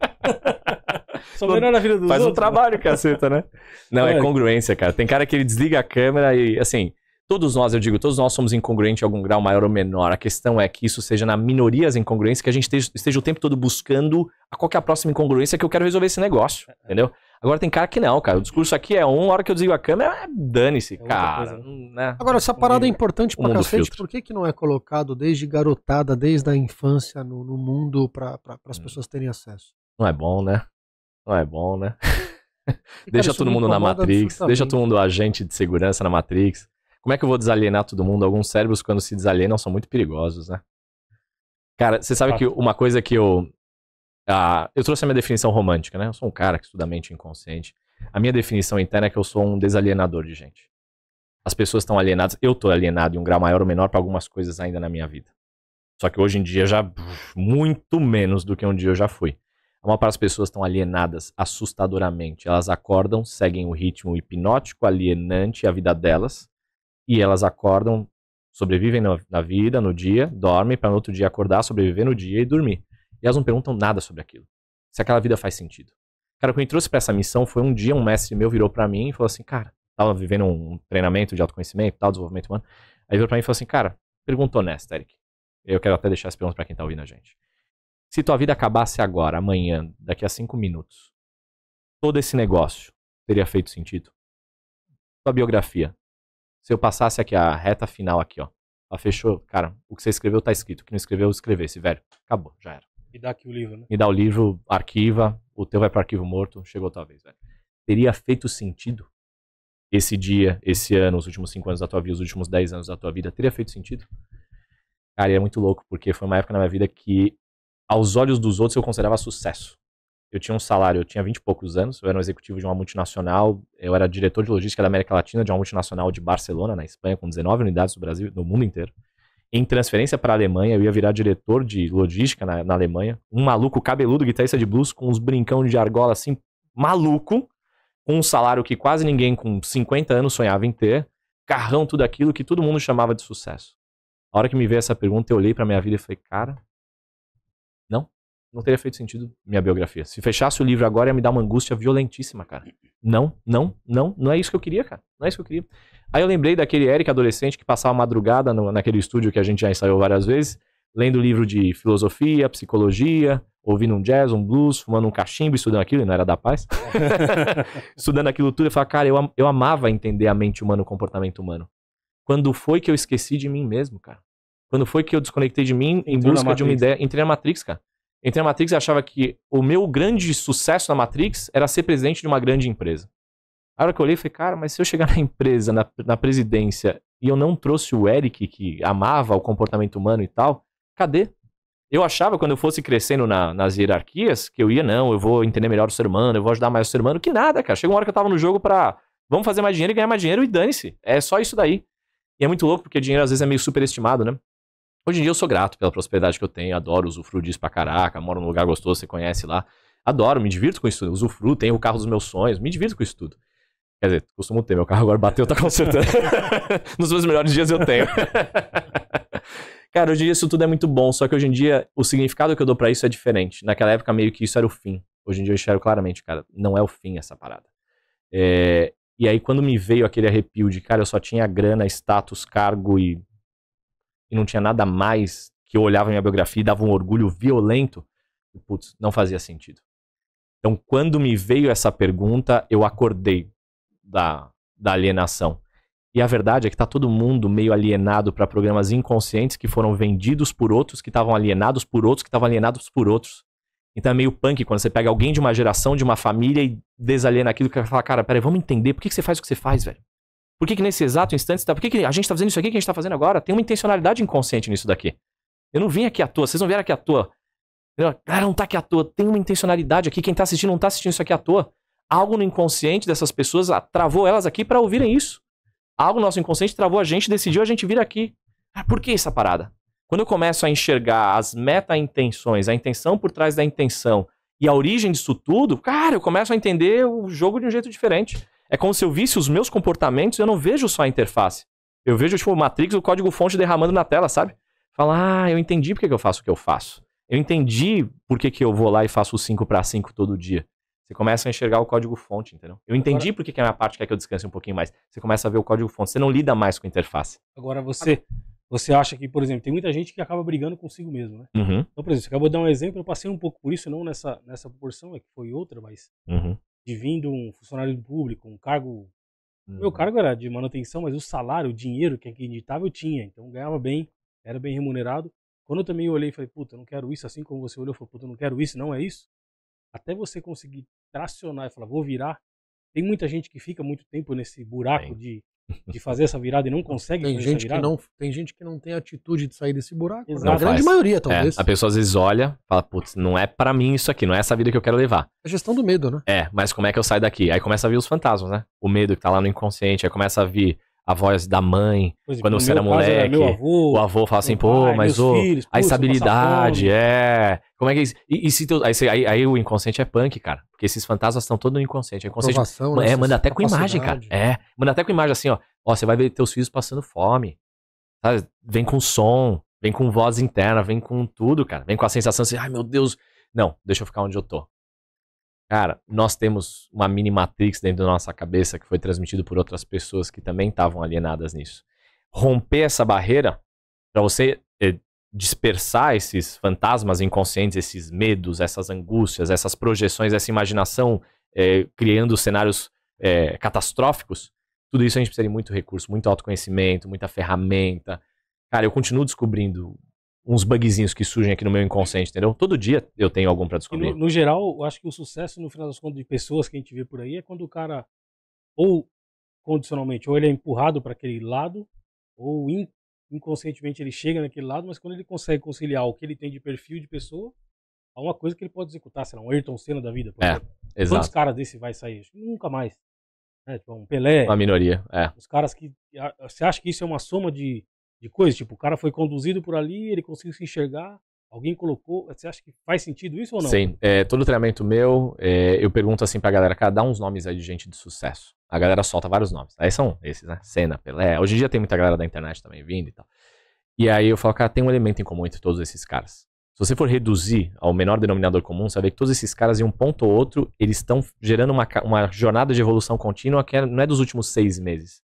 Só melhora a vida dos Faz outros. um trabalho, caceta, né? Não, é congruência, cara. Tem cara que ele desliga a câmera e, assim... Todos nós somos incongruentes em algum grau maior ou menor. A questão é que isso seja na minoria as incongruências, que a gente esteja o tempo todo buscando qual que é a próxima incongruência que eu quero resolver esse negócio, entendeu? Agora tem cara que não, cara. O discurso aqui é a hora que eu desligo a câmera, dane-se, cara. Né? Agora, essa parada é importante pra cacete. Por que não é colocado desde garotada, desde a infância no mundo pra as pessoas terem acesso? Não é bom, né? Deixa todo mundo na Matrix, deixa todo mundo agente de segurança na Matrix. Como é que eu vou desalienar todo mundo? Alguns cérebros, quando se desalienam, são muito perigosos, né? Cara, você sabe que uma coisa que eu trouxe a minha definição romântica, né? Eu sou um cara que estuda a mente inconsciente. A minha definição interna é que eu sou um desalienador de gente. As pessoas estão alienadas. Eu tô alienado em um grau maior ou menor para algumas coisas ainda na minha vida. Só que hoje em dia já muito menos do que um dia eu já fui. A maior parte das pessoas estão alienadas assustadoramente. Elas acordam, seguem o ritmo hipnótico, alienante, a vida delas, e elas acordam, sobrevivem na vida, no dia, dormem para no outro dia acordar, sobreviver no dia e dormir. E elas não perguntam nada sobre aquilo. Se aquela vida faz sentido. Cara, o que me trouxe pra essa missão foi um dia um mestre meu virou pra mim e falou assim, cara, tava vivendo um treinamento de autoconhecimento, tal, desenvolvimento humano. Aí virou pra mim e falou assim, cara, pergunta honesta, Eric. Eu quero até deixar essa pergunta pra quem tá ouvindo a gente. Se tua vida acabasse agora, amanhã, daqui a 5 minutos, todo esse negócio teria feito sentido? Tua biografia. Se eu passasse aqui a reta final aqui, ó. Ela fechou, cara, o que você escreveu tá escrito. O que não escreveu, escrevesse, velho. Acabou, já era. Me dá aqui o livro, né? Me dá o livro, arquiva, o teu vai pro arquivo morto, chegou tua vez, velho. Teria feito sentido esse dia, esse ano, os últimos 5 anos da tua vida, os últimos 10 anos da tua vida? Teria feito sentido? Cara, e é muito louco, porque foi uma época na minha vida que, aos olhos dos outros, eu considerava sucesso. Eu tinha um salário, eu tinha 20 e poucos anos, eu era um executivo de uma multinacional, eu era diretor de logística da América Latina de uma multinacional de Barcelona, na Espanha, com 19 unidades do Brasil, no mundo inteiro. Em transferência para a Alemanha, eu ia virar diretor de logística na Alemanha. Um maluco cabeludo, guitarrista de blues, com uns brincão de argola assim, maluco, com um salário que quase ninguém com 50 anos sonhava em ter, carrão, tudo aquilo que todo mundo chamava de sucesso. A hora que me veio essa pergunta, eu olhei pra minha vida e falei, cara, não teria feito sentido minha biografia. Se fechasse o livro agora, ia me dar uma angústia violentíssima, cara. Não é isso que eu queria, cara. Não é isso que eu queria. Aí eu lembrei daquele Eric adolescente que passava madrugada naquele estúdio que a gente já ensaiou várias vezes, lendo livro de filosofia, psicologia, ouvindo um jazz, um blues, fumando um cachimbo, estudando aquilo, e não era da paz. Estudando aquilo tudo, eu falava, cara, eu amava entender a mente humana, o comportamento humano. Quando foi que eu esqueci de mim mesmo, cara? Quando foi que eu desconectei de mim em busca de uma ideia? Entrei na Matrix, cara. Entrei na Matrix e achava que o meu grande sucesso na Matrix era ser presidente de uma grande empresa. A hora que eu olhei, eu falei, cara, mas se eu chegar na empresa, na presidência, e eu não trouxe o Eric, que amava o comportamento humano e tal, cadê? Eu achava, quando eu fosse crescendo nas hierarquias, que eu vou entender melhor o ser humano, eu vou ajudar mais o ser humano, que nada, cara. Chegou uma hora que eu tava no jogo pra, vamos fazer mais dinheiro e ganhar mais dinheiro e dane-se. É só isso daí. E é muito louco, porque dinheiro às vezes é meio superestimado, né? Hoje em dia eu sou grato pela prosperidade que eu tenho, adoro usufruir disso pra caraca, moro num lugar gostoso, você conhece lá. Adoro, me divirto com isso tudo, usufruo, tenho o carro dos meus sonhos, me divirto com isso tudo. Quer dizer, costumo ter, meu carro agora bateu, tá consertando. Nos meus melhores dias eu tenho. Cara, hoje em dia isso tudo é muito bom, só que hoje em dia o significado que eu dou pra isso é diferente. Naquela época meio que isso era o fim. Hoje em dia eu enxergo claramente, cara, não é o fim essa parada. E aí quando me veio aquele arrepio de, cara, eu só tinha grana, status, cargo e não tinha nada mais, que eu olhava minha biografia e dava um orgulho violento, putz, não fazia sentido. Então, quando me veio essa pergunta, eu acordei da alienação. E a verdade é que tá todo mundo meio alienado para programas inconscientes que foram vendidos por outros, que estavam alienados por outros, que estavam alienados por outros. Então é meio punk quando você pega alguém de uma geração, de uma família e desaliena aquilo, que vai falar, cara, peraí, vamos entender, por que você faz o que você faz, velho? Por que nesse exato instante, por que a gente tá fazendo isso aqui que a gente tá fazendo agora? Tem uma intencionalidade inconsciente nisso daqui. Eu não vim aqui à toa, vocês não vieram aqui à toa. Cara, não tá aqui à toa, tem uma intencionalidade aqui, quem tá assistindo não tá assistindo isso aqui à toa. Algo no inconsciente dessas pessoas travou elas aqui pra ouvirem isso. Algo no nosso inconsciente travou a gente, decidiu a gente vir aqui. Por que essa parada? Quando eu começo a enxergar as meta-intenções, a intenção por trás da intenção e a origem disso tudo, cara, eu começo a entender o jogo de um jeito diferente. É como se eu visse os meus comportamentos e eu não vejo só a interface. Eu vejo, tipo, o Matrix, o código-fonte derramando na tela, sabe? Fala, eu entendi por que eu faço o que eu faço. Eu entendi por que eu vou lá e faço o 5x5 todo dia. Você começa a enxergar o código-fonte, entendeu? Eu entendi por que a minha parte quer que eu descanse um pouquinho mais. Você começa a ver o código-fonte. Você não lida mais com a interface. Agora, você acha que, por exemplo, tem muita gente que acaba brigando consigo mesmo, né? Uhum. Então, por exemplo, você acabou de dar um exemplo, eu passei um pouco por isso, não nessa proporção, é que foi outra, mas... De vindo um funcionário público, um cargo... Meu cargo era de manutenção, mas o salário, o dinheiro que é acreditável eu tinha. Então ganhava bem, era bem remunerado. Quando eu também olhei e falei, puta, eu não quero isso, assim como você olhou e falou, puta, eu não quero isso, não é isso. Até você conseguir tracionar e falar, vou virar. Tem muita gente que fica muito tempo nesse buraco de fazer essa virada e não consegue fazer essa virada. Tem gente que não tem atitude de sair desse buraco. Exato. A grande maioria, talvez. A pessoa às vezes olha, fala, putz, não é pra mim isso aqui, não é essa vida que eu quero levar. É a gestão do medo, né? Mas como é que eu saio daqui? Aí começa a vir os fantasmas, né? O medo que tá lá no inconsciente, aí começa a vir a voz da mãe, quando você era moleque, meu avô, o avô fala assim, pô, mas filhos, a estabilidade, como é que é isso? E se teu, aí o inconsciente é punk, cara, porque esses fantasmas estão todos no inconsciente. O inconsciente manda até com imagem, cara. Manda até com imagem assim, ó, você vai ver teus filhos passando fome, sabe? Vem com som, vem com voz interna, vem com tudo, cara, vem com a sensação assim, ai meu Deus, não, deixa eu ficar onde eu tô. Cara, nós temos uma mini matrix dentro da nossa cabeça que foi transmitido por outras pessoas que também estavam alienadas nisso. Romper essa barreira, para você dispersar esses fantasmas inconscientes, esses medos, essas angústias, essas projeções, essa imaginação, criando cenários catastróficos, tudo isso a gente precisa de muito recurso, muito autoconhecimento, muita ferramenta. Cara, eu continuo descobrindo uns bugzinhos que surgem aqui no meu inconsciente, entendeu? Todo dia eu tenho algum pra descobrir. No geral, eu acho que o sucesso, no final das contas, de pessoas que a gente vê por aí, é quando o cara, ou condicionalmente, ou ele é empurrado para aquele lado, ou inconscientemente ele chega naquele lado, mas quando ele consegue conciliar o que ele tem de perfil de pessoa, há uma coisa que ele pode executar, sei lá, um Ayrton Senna da vida. Exato. Quantos caras desse vai sair? Nunca mais. Tipo, um Pelé. Uma minoria, Os caras que... Você acha que isso é uma soma de coisas, tipo, o cara foi conduzido por ali, ele conseguiu se enxergar, alguém colocou, você acha que faz sentido isso ou não? Sim, todo treinamento meu, eu pergunto assim pra galera, cara, dá uns nomes aí de gente de sucesso. A galera solta vários nomes, aí são esses, né, Senna, Pelé, hoje em dia tem muita galera da internet também vindo e tal. E aí eu falo, cara, tem um elemento em comum entre todos esses caras. Se você for reduzir ao menor denominador comum, você vai ver que todos esses caras, em um ponto ou outro, eles estão gerando uma jornada de evolução contínua que não é dos últimos 6 meses.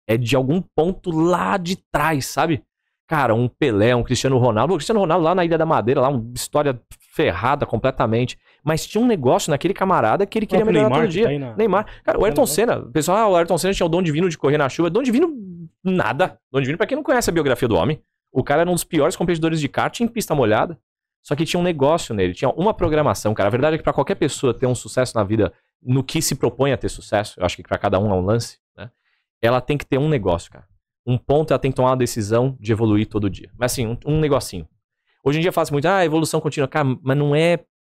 É de algum ponto lá de trás, sabe? Cara, um Pelé, um Cristiano Ronaldo. O Cristiano Ronaldo lá na Ilha da Madeira, lá, uma história ferrada completamente. Mas tinha um negócio naquele camarada que ele queria melhorar todo dia. Neymar. Cara, o Ayrton Senna. O pessoal, o Ayrton Senna tinha o dom divino de correr na chuva. Dom divino, nada. Dom divino pra quem não conhece a biografia do homem. O cara era um dos piores competidores de kart em pista molhada. Só que tinha um negócio nele, tinha uma programação, cara. A verdade é que pra qualquer pessoa ter um sucesso na vida, no que se propõe a ter sucesso, eu acho que pra cada um é um lance, né? Ela tem que ter um negócio, cara. Um ponto, ela tem que tomar uma decisão de evoluir todo dia. Mas assim, um negocinho. Hoje em dia fala-se muito, evolução contínua. Cara, mas não é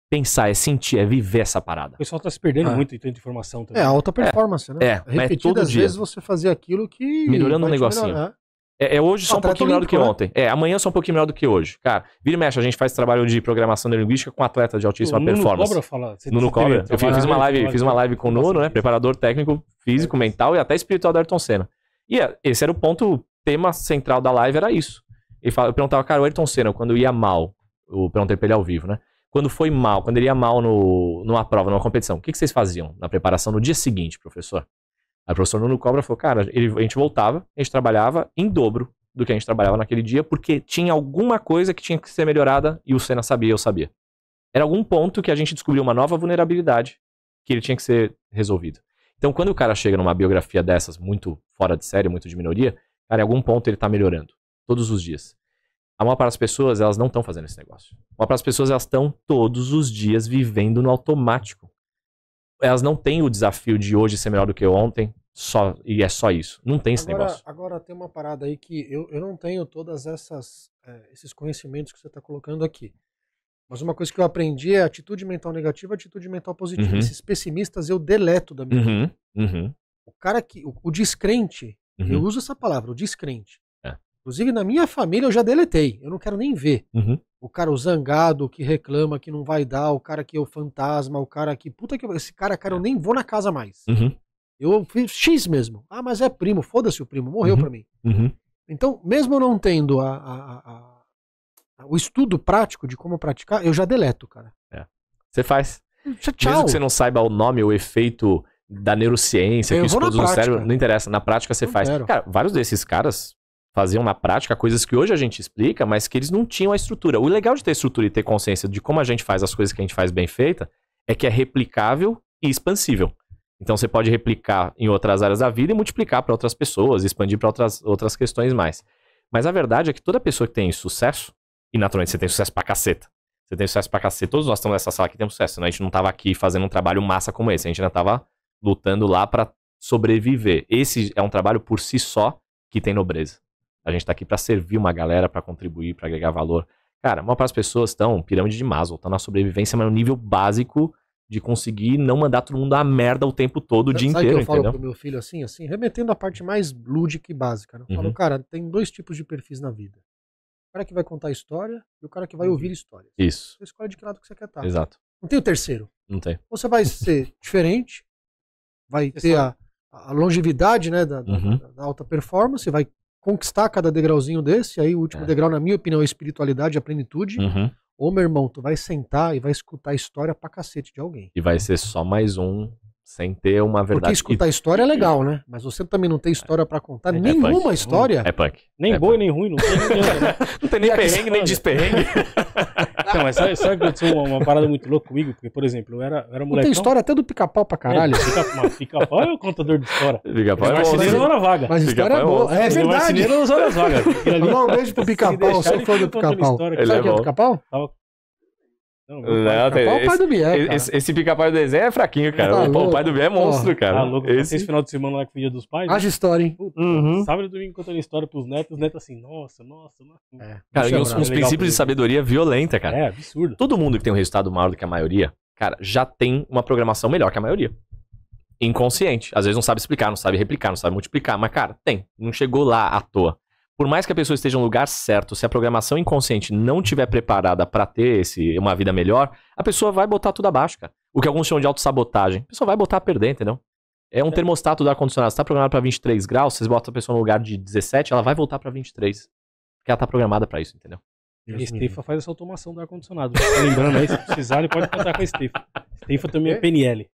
pensar, é sentir, é viver essa parada. O pessoal tá se perdendo muito em tanta informação também. É alta performance, né? Repetidas vezes você fazer aquilo que... Melhorando um negocinho. Hoje só um pouquinho melhor do que ontem. Amanhã só um pouquinho melhor do que hoje. Cara, vira e mexe, a gente faz trabalho de programação neurolinguística com atleta de altíssima performance. Nuno Cobra. Eu fiz uma live com o Nuno, né? Preparador técnico, físico, mental e até espiritual da Ayrton Senna. E esse era o tema central da live, era isso. Eu perguntava, cara, o Ayrton Senna, quando ia mal, eu perguntei pra ele ao vivo, né? Quando foi mal, quando ele ia mal numa prova, numa competição, o que vocês faziam na preparação no dia seguinte, professor? Aí o professor Nuno Cobra falou, cara, a gente voltava, a gente trabalhava em dobro do que a gente trabalhava naquele dia, porque tinha alguma coisa que tinha que ser melhorada e o Senna sabia, eu sabia. Era algum ponto que a gente descobriu uma nova vulnerabilidade que ele tinha que ser resolvido. Então, quando o cara chega numa biografia dessas, muito fora de série, muito de minoria, cara, em algum ponto ele tá melhorando. Todos os dias. A maior parte das pessoas, elas não estão fazendo esse negócio. A maior parte das pessoas, elas estão todos os dias vivendo no automático. Elas não têm o desafio de hoje ser melhor do que ontem, e é só isso. Não tem esse negócio. Agora tem uma parada aí que eu não tenho todas esses conhecimentos que você está colocando aqui. Mas uma coisa que eu aprendi é atitude mental negativa, atitude mental positiva. Esses pessimistas eu deleto da minha vida. O cara que... O descrente, eu uso essa palavra, o descrente. Inclusive na minha família eu já deletei. Eu não quero nem ver. O cara, o zangado, o que reclama, que não vai dar, o cara que é o fantasma, o cara que... Puta que... Esse cara, eu nem vou na casa mais. Eu fiz X mesmo. Ah, mas é primo, foda-se o primo, morreu pra mim. Então, mesmo não tendo o estudo prático de como praticar, eu já deleto, cara. Você faz. Tchau. Mesmo que você não saiba o nome, o efeito da neurociência, que isso produz no cérebro, não interessa. Na prática você faz. Cara, vários desses caras faziam na prática coisas que hoje a gente explica, mas que eles não tinham a estrutura. O legal de ter estrutura e ter consciência de como a gente faz as coisas que a gente faz bem feita é que é replicável e expansível. Então você pode replicar em outras áreas da vida e multiplicar para outras pessoas, expandir para outras questões mais. Mas a verdade é que toda pessoa que tem sucesso, e naturalmente você tem sucesso pra caceta. Você tem sucesso pra caceta. Todos nós estamos nessa sala aqui temos sucesso. Senão a gente não tava aqui fazendo um trabalho massa como esse. A gente ainda tava lutando lá pra sobreviver. Esse é um trabalho por si só que tem nobreza. A gente tá aqui pra servir uma galera, pra contribuir, pra agregar valor. Cara, a maior parte das pessoas estão, pirâmide de Maslow, estão na sobrevivência, mas no nível básico de conseguir não mandar todo mundo a merda o tempo todo, o dia inteiro, que eu falo entendeu? pro meu filho assim, remetendo à parte mais lúdica e básica, né? Eu falo, cara, tem 2 tipos de perfis na vida. O cara que vai contar história e o cara que vai ouvir história. Isso. Você escolhe de que lado que você quer estar. Exato. Não tem o terceiro. Não tem. Você vai ser diferente, vai ter a longevidade, né, da alta performance, vai conquistar cada degrauzinho desse, aí o último degrau, na minha opinião, é a espiritualidade, a plenitude. Ou, meu irmão, tu vai sentar e vai escutar a história pra cacete de alguém. E vai ser só mais um, sem ter uma verdade. Porque escutar a história é legal, né? Mas você também não tem história pra contar, nenhuma história. É punk. Nem boa e nem ruim, não tem ninguém, né? Não tem nem perrengue, nem desperrengue. Não, mas sabe que aconteceu uma parada muito louca comigo? Porque, por exemplo, eu era molecão. Não tem história até do Pica-Pau pra caralho. Pica-Pau é o contador de história. Pica-Pau é marceneiro na hora vaga. Mas a história é boa. É verdade. Marceneiro nas horas vagas. Mandar um beijo pro Pica-Pau, sou fã do Pica-Pau. Sabe o que é o Pica-Pau? Não, Pica-Pau é o pai do Biel, cara. Esse Pica-Pau do desenho é fraquinho, cara. O pai do Biel é monstro, cara. Tá louco. Esse final de semana lá que foi dia dos pais. Haja história, hein? Sábado e domingo contando história pros netos. Os netos assim, nossa. Cara, e uns princípios de sabedoria violenta, cara. É, absurdo. Todo mundo que tem um resultado maior do que a maioria, cara, já tem uma programação melhor que a maioria. Inconsciente. Às vezes não sabe explicar, não sabe replicar, não sabe multiplicar. Mas, cara, tem. Não chegou lá à toa. Por mais que a pessoa esteja no lugar certo, se a programação inconsciente não estiver preparada pra ter uma vida melhor, a pessoa vai botar tudo abaixo, cara. O que alguns chamam de autossabotagem. A pessoa vai botar a perder, entendeu? É um termostato do ar-condicionado. Se tá programado pra 23 graus, vocês botam a pessoa no lugar de 17, ela vai voltar pra 23. Porque ela tá programada pra isso, entendeu? E a Estefa faz essa automação do ar-condicionado. Lembrando aí, se precisar, ele pode contar com a Estefa. Estefa também é PNL.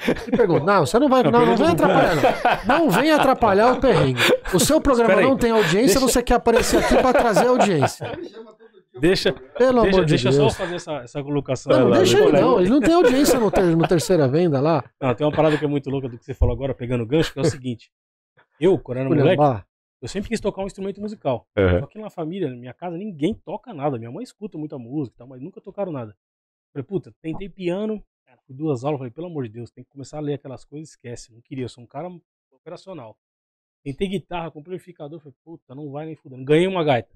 Ele pergunta, não, você não vai, não vem atrapalhar, não vem atrapalhar o perrengue. O seu programa não tem audiência, você quer aparecer aqui pra trazer audiência. Deixa só fazer essa colocação. Não, deixa ele não, ele não tem audiência no terceira venda lá. Não, tem uma parada que é muito louca do que você falou agora, pegando gancho, que é o seguinte. Eu, quando era moleque, eu sempre quis tocar um instrumento musical. Só que na família, na minha casa, ninguém toca nada. Minha mãe escuta muita música, mas nunca tocaram nada. Falei, puta, tentei piano. Fui 2 aulas, falei, pelo amor de Deus, tem que começar a ler aquelas coisas, esquece. Não queria, eu sou um cara operacional. Tentei guitarra, comprei amplificador, falei, puta, não vai nem fudendo. Ganhei uma gaita.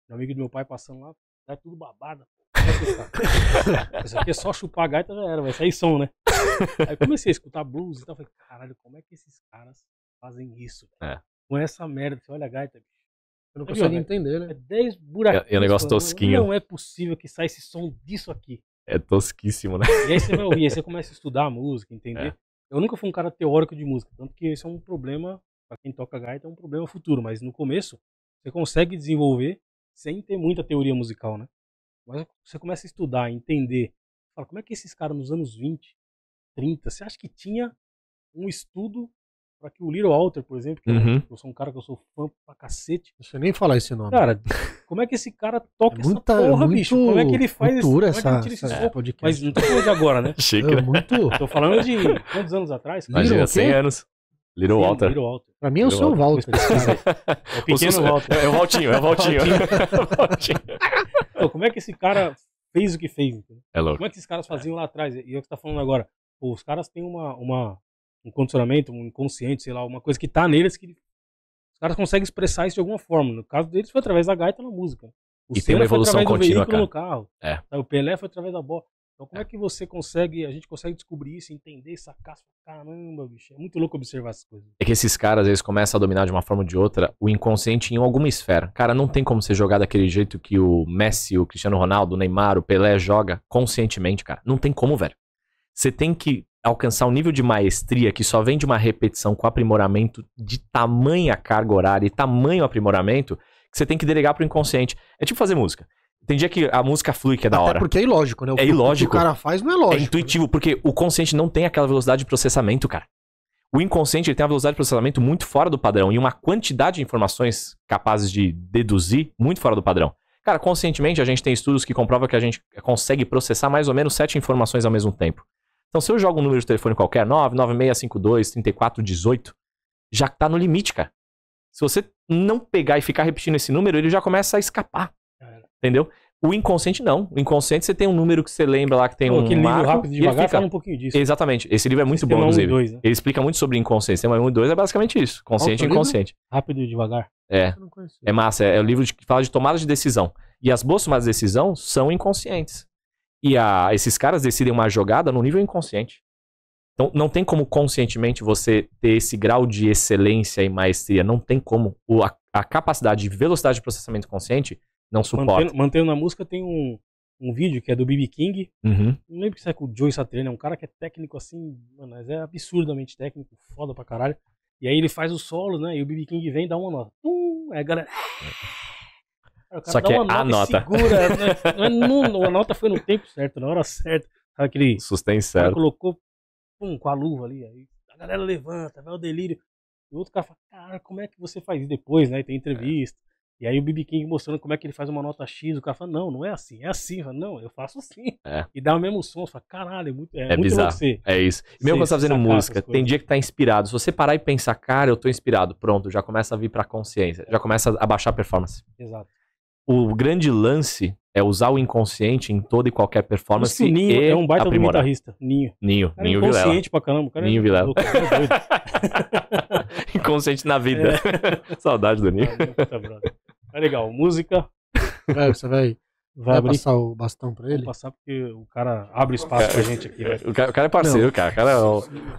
Meu amigo do meu pai passando lá, tá tudo babado. Isso aqui é só chupar a gaita, já era, vai sair som, né? Aí comecei a escutar blues e tal, falei, caralho, como é que esses caras fazem isso? Com essa merda, você olha a gaita, bicho. Eu não consigo entender, né? É 10 buraquinhos. É um negócio tosquinho. Não é possível que saia esse som disso aqui. É tosquíssimo, né? E aí você vai ouvir, aí você começa a estudar a música, entender. Eu nunca fui um cara teórico de música, tanto que esse é um problema, pra quem toca gaita, é um problema futuro, mas no começo você consegue desenvolver sem ter muita teoria musical, né? Mas você começa a estudar, entender, fala, como é que esses caras nos anos 20, 30, você acha que tinha um estudo pra que o Little Walter, por exemplo, que eu sou um cara que eu sou fã pra cacete. Deixa eu nem falar esse nome. Cara, como é que esse cara toca essa porra, bicho? Como é que ele faz isso? Como é que ele tira esse som? Mas não tô falando de agora, né? Chique, né? Tô falando de quantos anos atrás? Imagina, 100 anos. Little Walter. Pra mim é o seu Walter. É o pequeno Walter. É o Valtinho. Então, como é que esse cara fez o que fez? Entendeu? É louco. Como é que esses caras faziam lá atrás? E é o que você tá falando agora. Pô, os caras têm um condicionamento, um inconsciente, sei lá, uma coisa que tá neles que os caras conseguem expressar isso de alguma forma. No caso deles foi através da gaita na música. O E tem uma evolução foi através contínua, do veículo no carro. O Pelé foi através da bola. Então como é que a gente consegue descobrir isso, entender, sacar, caramba, bicho. É muito louco observar essas coisas. É que esses caras, eles começam a dominar de uma forma ou de outra o inconsciente em alguma esfera. Cara, não tem como você jogar daquele jeito que o Messi, o Cristiano Ronaldo, o Neymar, o Pelé joga conscientemente, cara. Não tem como, velho. Você tem que alcançar um nível de maestria que só vem de uma repetição com aprimoramento de tamanha carga horária e tamanho aprimoramento que você tem que delegar pro inconsciente. É tipo fazer música. Tem dia que a música flui, que é da hora. Porque é ilógico, né? É ilógico. O que o cara faz não é lógico. É intuitivo, porque o consciente não tem aquela velocidade de processamento, cara. O inconsciente ele tem uma velocidade de processamento muito fora do padrão e uma quantidade de informações capazes de deduzir muito fora do padrão. Cara, conscientemente a gente tem estudos que comprovam que a gente consegue processar mais ou menos 7 informações ao mesmo tempo. Então se eu jogo um número de telefone qualquer, 996523418, já tá no limite, cara. Se você não pegar e ficar repetindo esse número, ele já começa a escapar. Entendeu? O inconsciente não. O inconsciente você tem um número que você lembra lá que tem um aquele marco. livro Rápido e Devagar fica... fala um pouquinho disso. Exatamente. Esse livro é muito bom, inclusive. 1 e 2, né? Ele explica muito sobre inconsciente. Sistema 1 e 2 é basicamente isso. Consciente e inconsciente. Rápido e Devagar. É massa. É o livro que fala de tomada de decisão. E as boas tomadas de decisão são inconscientes. E esses caras decidem uma jogada no nível inconsciente. Então, não tem como conscientemente você ter esse grau de excelência e maestria. Não tem como. A capacidade de velocidade de processamento consciente não suporta. Mantendo na música, tem um vídeo que é do B.B. King. Uhum. Não lembro se é com o Joey Satriani. É um cara que é técnico assim, mano, mas é absurdamente técnico, foda pra caralho. E aí ele faz o solo, né? E o B.B. King vem e dá uma nota. Aí a galera... Só que é a nota. Segura, né? A nota foi no tempo certo, na hora certa. Sabe aquele... Sustém certo. Colocou com a luva ali. Aí a galera levanta, vai o delírio. E o outro cara fala, cara, como é que você faz isso depois, né? Tem entrevista. E aí o B.B. King mostrando como é que ele faz uma nota X. O cara fala, não é assim, é assim. Fala, não, eu faço assim. E dá o mesmo som. Você fala, caralho, é muito bizarro. É isso. E mesmo quando você tá fazendo música, tem dia que tá inspirado. Se você parar e pensar, cara, eu tô inspirado, pronto, já começa a vir pra consciência. Já começa a baixar a performance. Exato. O grande lance é usar o inconsciente em toda e qualquer performance. O Ninho é um baita do guitarrista. Ninho Ninho Vilela. Inconsciente pra caramba. Cara, Ninho Vilela. Inconsciente na vida. Saudade do Ninho. É legal. Música. Você vai passar o bastão pra ele? Vou passar porque o cara abre espaço pra gente aqui. Né? O cara é parceiro, cara.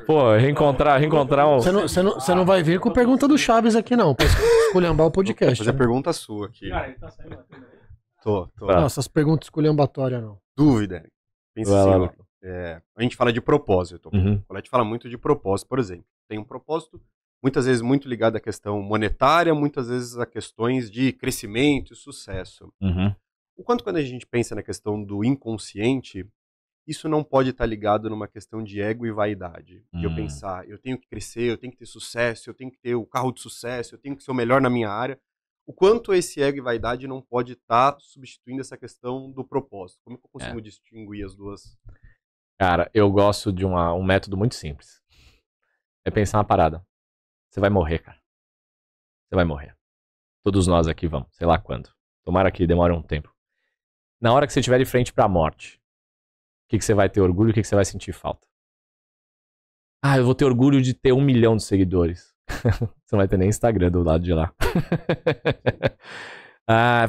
Pô, reencontrar um... Você não vai vir com pergunta do Chaves aqui, não. Pra esculhambar o podcast. Vou fazer pergunta sua aqui. Cara, ele tá saindo aqui. Tô. Não, essas perguntas esculhambatórias, não. Dúvida. Pensa assim, a gente fala de propósito. Uhum. A gente fala muito de propósito, por exemplo. Tem um propósito, muitas vezes muito ligado à questão monetária, muitas vezes a questões de crescimento e sucesso. Uhum. O quanto quando a gente pensa na questão do inconsciente, isso não pode estar ligado numa questão de ego e vaidade. De eu pensar, eu tenho que crescer, eu tenho que ter sucesso, eu tenho que ter o carro de sucesso, eu tenho que ser o melhor na minha área. O quanto esse ego e vaidade não pode estar substituindo essa questão do propósito? Como que eu consigo distinguir as duas? Cara, eu gosto de um método muito simples. É pensar uma parada. Você vai morrer, cara. Você vai morrer. Todos nós aqui vamos, sei lá quando. Tomara que demore um tempo. Na hora que você estiver de frente pra morte, o que você vai ter orgulho e o que você vai sentir falta? Ah, eu vou ter orgulho de ter 1 milhão de seguidores. Você não vai ter nem Instagram do lado de lá.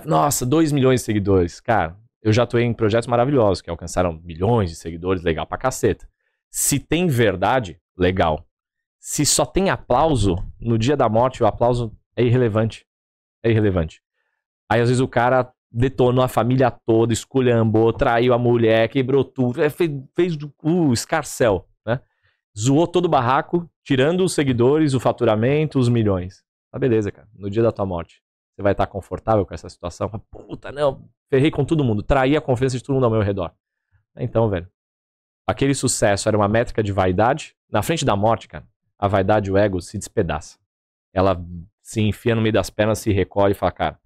Nossa, 2 milhões de seguidores. Cara, eu já atuei em projetos maravilhosos que alcançaram milhões de seguidores, legal pra caceta. Se tem verdade, legal. Se só tem aplauso, no dia da morte o aplauso é irrelevante. É irrelevante. Aí às vezes o cara detonou a família toda, esculhambou, traiu a mulher, quebrou tudo, fez o escarcéu, né? Zoou todo o barraco, tirando os seguidores, o faturamento, os milhões. Tá beleza, cara. No dia da tua morte, você vai estar confortável com essa situação? Puta, não, ferrei com todo mundo, traí a confiança de todo mundo ao meu redor. Então, velho, aquele sucesso era uma métrica de vaidade. Na frente da morte, cara, a vaidade e o ego se despedaça. Ela se enfia no meio das pernas, se recolhe e fala, cara,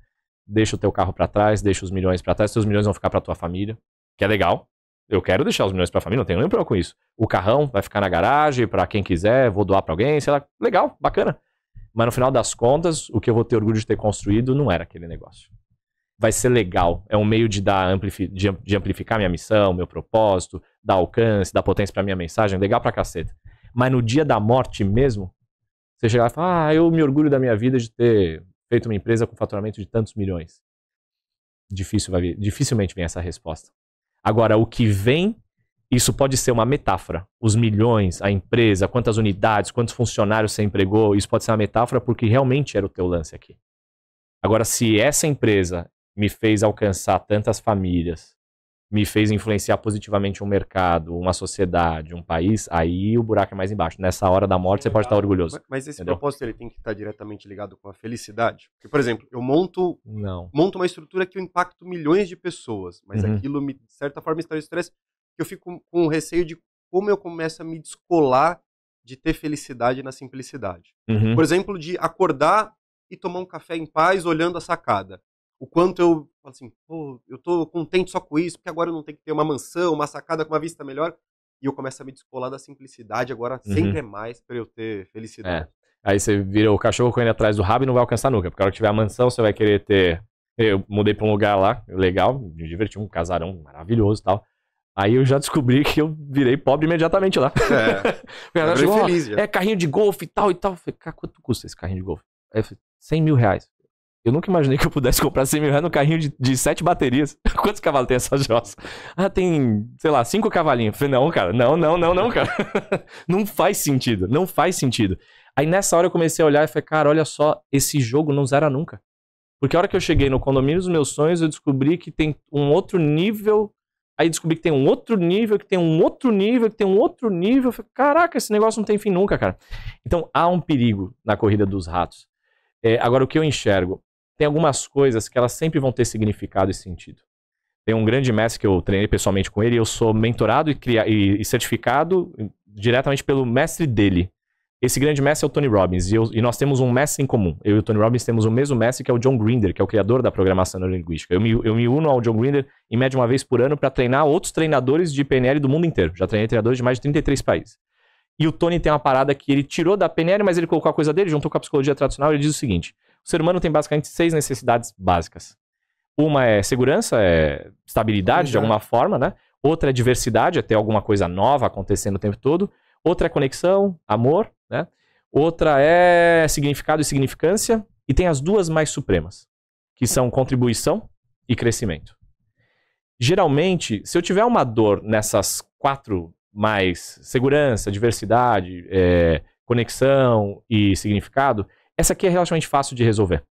deixa o teu carro pra trás, deixa os milhões pra trás, seus milhões vão ficar pra tua família, que é legal. Eu quero deixar os milhões pra família, não tenho nenhum problema com isso. O carrão vai ficar na garagem pra quem quiser, vou doar pra alguém, sei lá. Legal, bacana. Mas no final das contas, o que eu vou ter orgulho de ter construído não era aquele negócio. Vai ser legal, é um meio de de amplificar minha missão, meu propósito, dar alcance, dar potência pra minha mensagem, legal pra caceta. Mas no dia da morte mesmo, você chegar e falar, eu me orgulho da minha vida de ter feito uma empresa com faturamento de tantos milhões. Dificilmente vem essa resposta. Agora, o que vem, isso pode ser uma metáfora. Os milhões, a empresa, quantas unidades, quantos funcionários você empregou, isso pode ser uma metáfora porque realmente era o teu lance aqui. Agora, se essa empresa me fez alcançar tantas famílias, me fez influenciar positivamente um mercado, uma sociedade, um país, aí o buraco é mais embaixo. Nessa hora da morte você pode estar orgulhoso. Mas esse propósito ele tem que estar diretamente ligado com a felicidade? Porque, por exemplo, eu monto uma estrutura que eu impacto milhões de pessoas, mas aquilo, de certa forma, está em estresse, que eu fico com receio de como eu começo a me descolar de ter felicidade na simplicidade. Por exemplo, de acordar e tomar um café em paz olhando a sacada. O quanto eu falo assim, pô, eu tô contente só com isso, porque agora eu não tenho que ter uma mansão, uma sacada com uma vista melhor. E eu começo a me descolar da simplicidade, agora sempre é mais pra eu ter felicidade. Aí você vira o cachorro correndo atrás do rabo e não vai alcançar nunca. Porque a hora que tiver a mansão, você vai querer ter... Eu mudei pra um lugar lá, legal, me diverti, um casarão maravilhoso e tal. Aí eu já descobri que eu virei pobre imediatamente lá. Eu chegou, feliz já. Carrinho de golfe e tal e tal. Eu falei, cara, quanto custa esse carrinho de golfe? Aí eu falei, 100 mil reais. eu nunca imaginei que eu pudesse comprar 100 mil reais no carrinho de 7 baterias. Quantos cavalos tem essa jossa? Ah, tem, sei lá, 5 cavalinhos. Eu falei, não, cara, não, cara. Não faz sentido, não faz sentido. Aí nessa hora eu comecei a olhar e falei, cara, olha só, esse jogo não zera nunca. Porque a hora que eu cheguei no condomínio dos meus sonhos, eu descobri que tem um outro nível. Aí descobri que tem um outro nível, que tem um outro nível, que tem um outro nível. Eu falei, caraca, esse negócio não tem fim nunca, cara. Então há um perigo na corrida dos ratos. Agora, o que eu enxergo? Tem algumas coisas que elas sempre vão ter significado e sentido. Tem um grande mestre que eu treinei pessoalmente com ele, e eu sou mentorado e certificado diretamente pelo mestre dele. Esse grande mestre é o Tony Robbins, e nós temos um mestre em comum. Eu e o Tony Robbins temos o mesmo mestre, que é o John Grinder, que é o criador da programação neurolinguística. Eu me uno ao John Grinder, em média, uma vez por ano, para treinar outros treinadores de PNL do mundo inteiro. Já treinei treinadores de mais de 33 países. E o Tony tem uma parada que ele tirou da PNL, mas ele colocou a coisa dele, juntou com a psicologia tradicional, e ele diz o seguinte: o ser humano tem basicamente 6 necessidades básicas. Uma é segurança, é estabilidade de alguma forma, né? Outra é diversidade, é ter alguma coisa nova acontecendo o tempo todo. Outra é conexão, amor, né? Outra é significado e significância. E tem as duas mais supremas, que são contribuição e crescimento. Geralmente, se eu tiver uma dor nessas 4 mais segurança, diversidade, conexão e significado, essa aqui é relativamente fácil de resolver.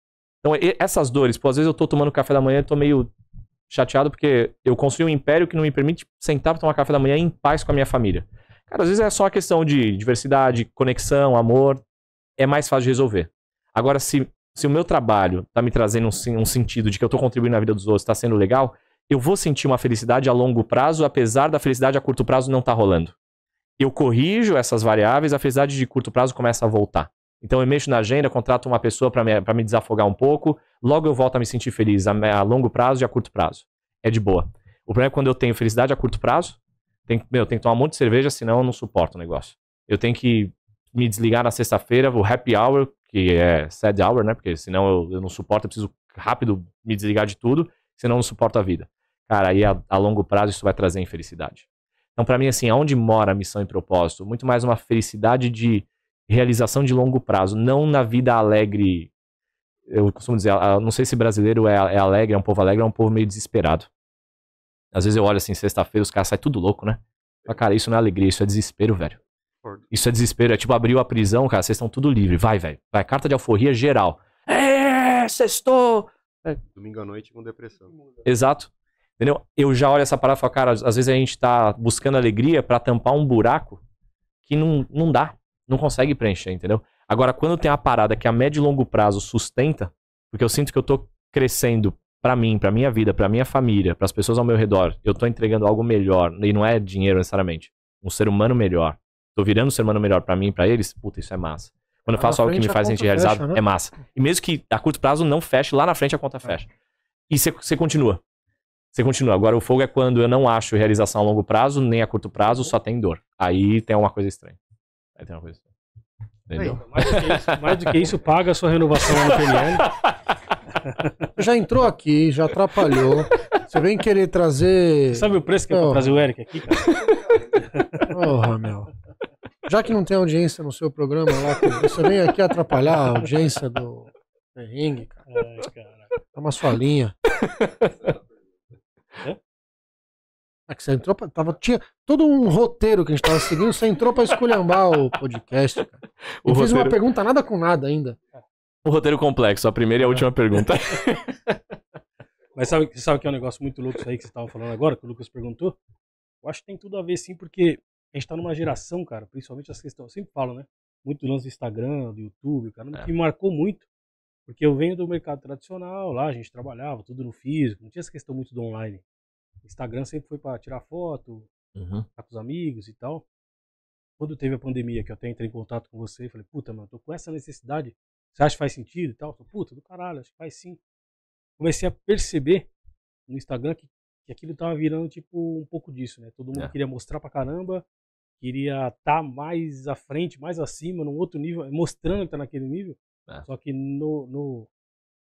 Então, essas dores, às vezes eu tô tomando café da manhã e tô meio chateado porque eu construí um império que não me permite sentar pra tomar café da manhã em paz com a minha família. Cara, às vezes é só uma questão de diversidade, conexão, amor, é mais fácil de resolver. Agora, se o meu trabalho tá me trazendo um sentido de que eu tô contribuindo na vida dos outros, tá sendo legal, eu vou sentir uma felicidade a longo prazo, apesar da felicidade a curto prazo não tá rolando. Eu corrijo essas variáveis, a felicidade de curto prazo começa a voltar. Então eu mexo na agenda, contrato uma pessoa para me desafogar um pouco, logo eu volto a me sentir feliz a longo prazo e a curto prazo. É de boa. O problema é quando eu tenho felicidade a curto prazo, eu tenho que tomar um monte de cerveja, senão eu não suporto o negócio. Eu tenho que me desligar na sexta-feira, o happy hour, que é sad hour, né? Porque senão eu não suporto, eu preciso rápido me desligar de tudo, senão eu não suporto a vida. Cara, aí a longo prazo isso vai trazer infelicidade. Então, pra mim, assim, aonde mora a missão e propósito? Muito mais uma felicidade de realização de longo prazo, não na vida alegre. Eu costumo dizer, não sei se brasileiro é alegre, é um povo alegre, é um povo meio desesperado. Às vezes eu olho assim, sexta-feira, os caras saem tudo louco, né? Mas, cara, isso não é alegria, isso é desespero, velho. Isso é desespero, é tipo abriu a prisão, cara, vocês estão tudo livre, vai, velho. Vai, carta de alforria geral. Sextou! Domingo à noite com depressão. Exato. Entendeu? Eu já olho essa parada e falo, cara, às vezes a gente tá buscando alegria pra tampar um buraco que não dá, não consegue preencher, entendeu? Agora, quando tem uma parada que a médio e longo prazo sustenta, porque eu sinto que eu tô crescendo pra mim, pra minha vida, pra minha família, pras pessoas ao meu redor, eu tô entregando algo melhor, e não é dinheiro necessariamente, um ser humano melhor. Tô virando um ser humano melhor pra mim e pra eles, puta, isso é massa. Quando eu faço algo que me faz sentir realizado, né? É massa. E mesmo que a curto prazo não feche, lá na frente a conta fecha. E você continua. Você continua. Agora, o fogo é quando eu não acho realização a longo prazo, nem a curto prazo, só tem dor. Aí tem uma coisa estranha. Aí tem uma coisa estranha. Entendeu? Mais do que isso, paga a sua renovação lá no PNL. Já entrou aqui, já atrapalhou. Você vem querer trazer... Você sabe o preço que é pra trazer o Eric aqui, cara? Porra, meu. Já que não tem audiência no seu programa lá, você vem aqui atrapalhar a audiência do Perrengue, cara. Ai, cara. Dá uma sua linha. É que você entrou tinha todo um roteiro que a gente tava seguindo, você entrou pra esculhambar o podcast, cara. Eu fiz uma pergunta nada com nada ainda. Um roteiro complexo, a primeira e a última pergunta. Mas sabe que é um negócio muito louco isso aí que você tava falando agora, que o Lucas perguntou? Eu acho que tem tudo a ver sim, porque a gente tá numa geração, cara, principalmente as questões, eu sempre falo, né? Muito lance do Instagram, do YouTube, cara, que me marcou muito. Porque eu venho do mercado tradicional, lá a gente trabalhava tudo no físico, não tinha essa questão muito do online. Instagram sempre foi pra tirar foto, tá com os amigos e tal. Quando teve a pandemia, que eu até entrei em contato com você, falei, puta, mano, tô com essa necessidade, você acha que faz sentido e tal? Eu falei, puta, do caralho, acho que faz sim. Comecei a perceber no Instagram que aquilo tava virando, tipo, um pouco disso, né? Todo mundo queria mostrar pra caramba, queria estar mais à frente, mais acima, num outro nível, mostrando que tá naquele nível. Só que no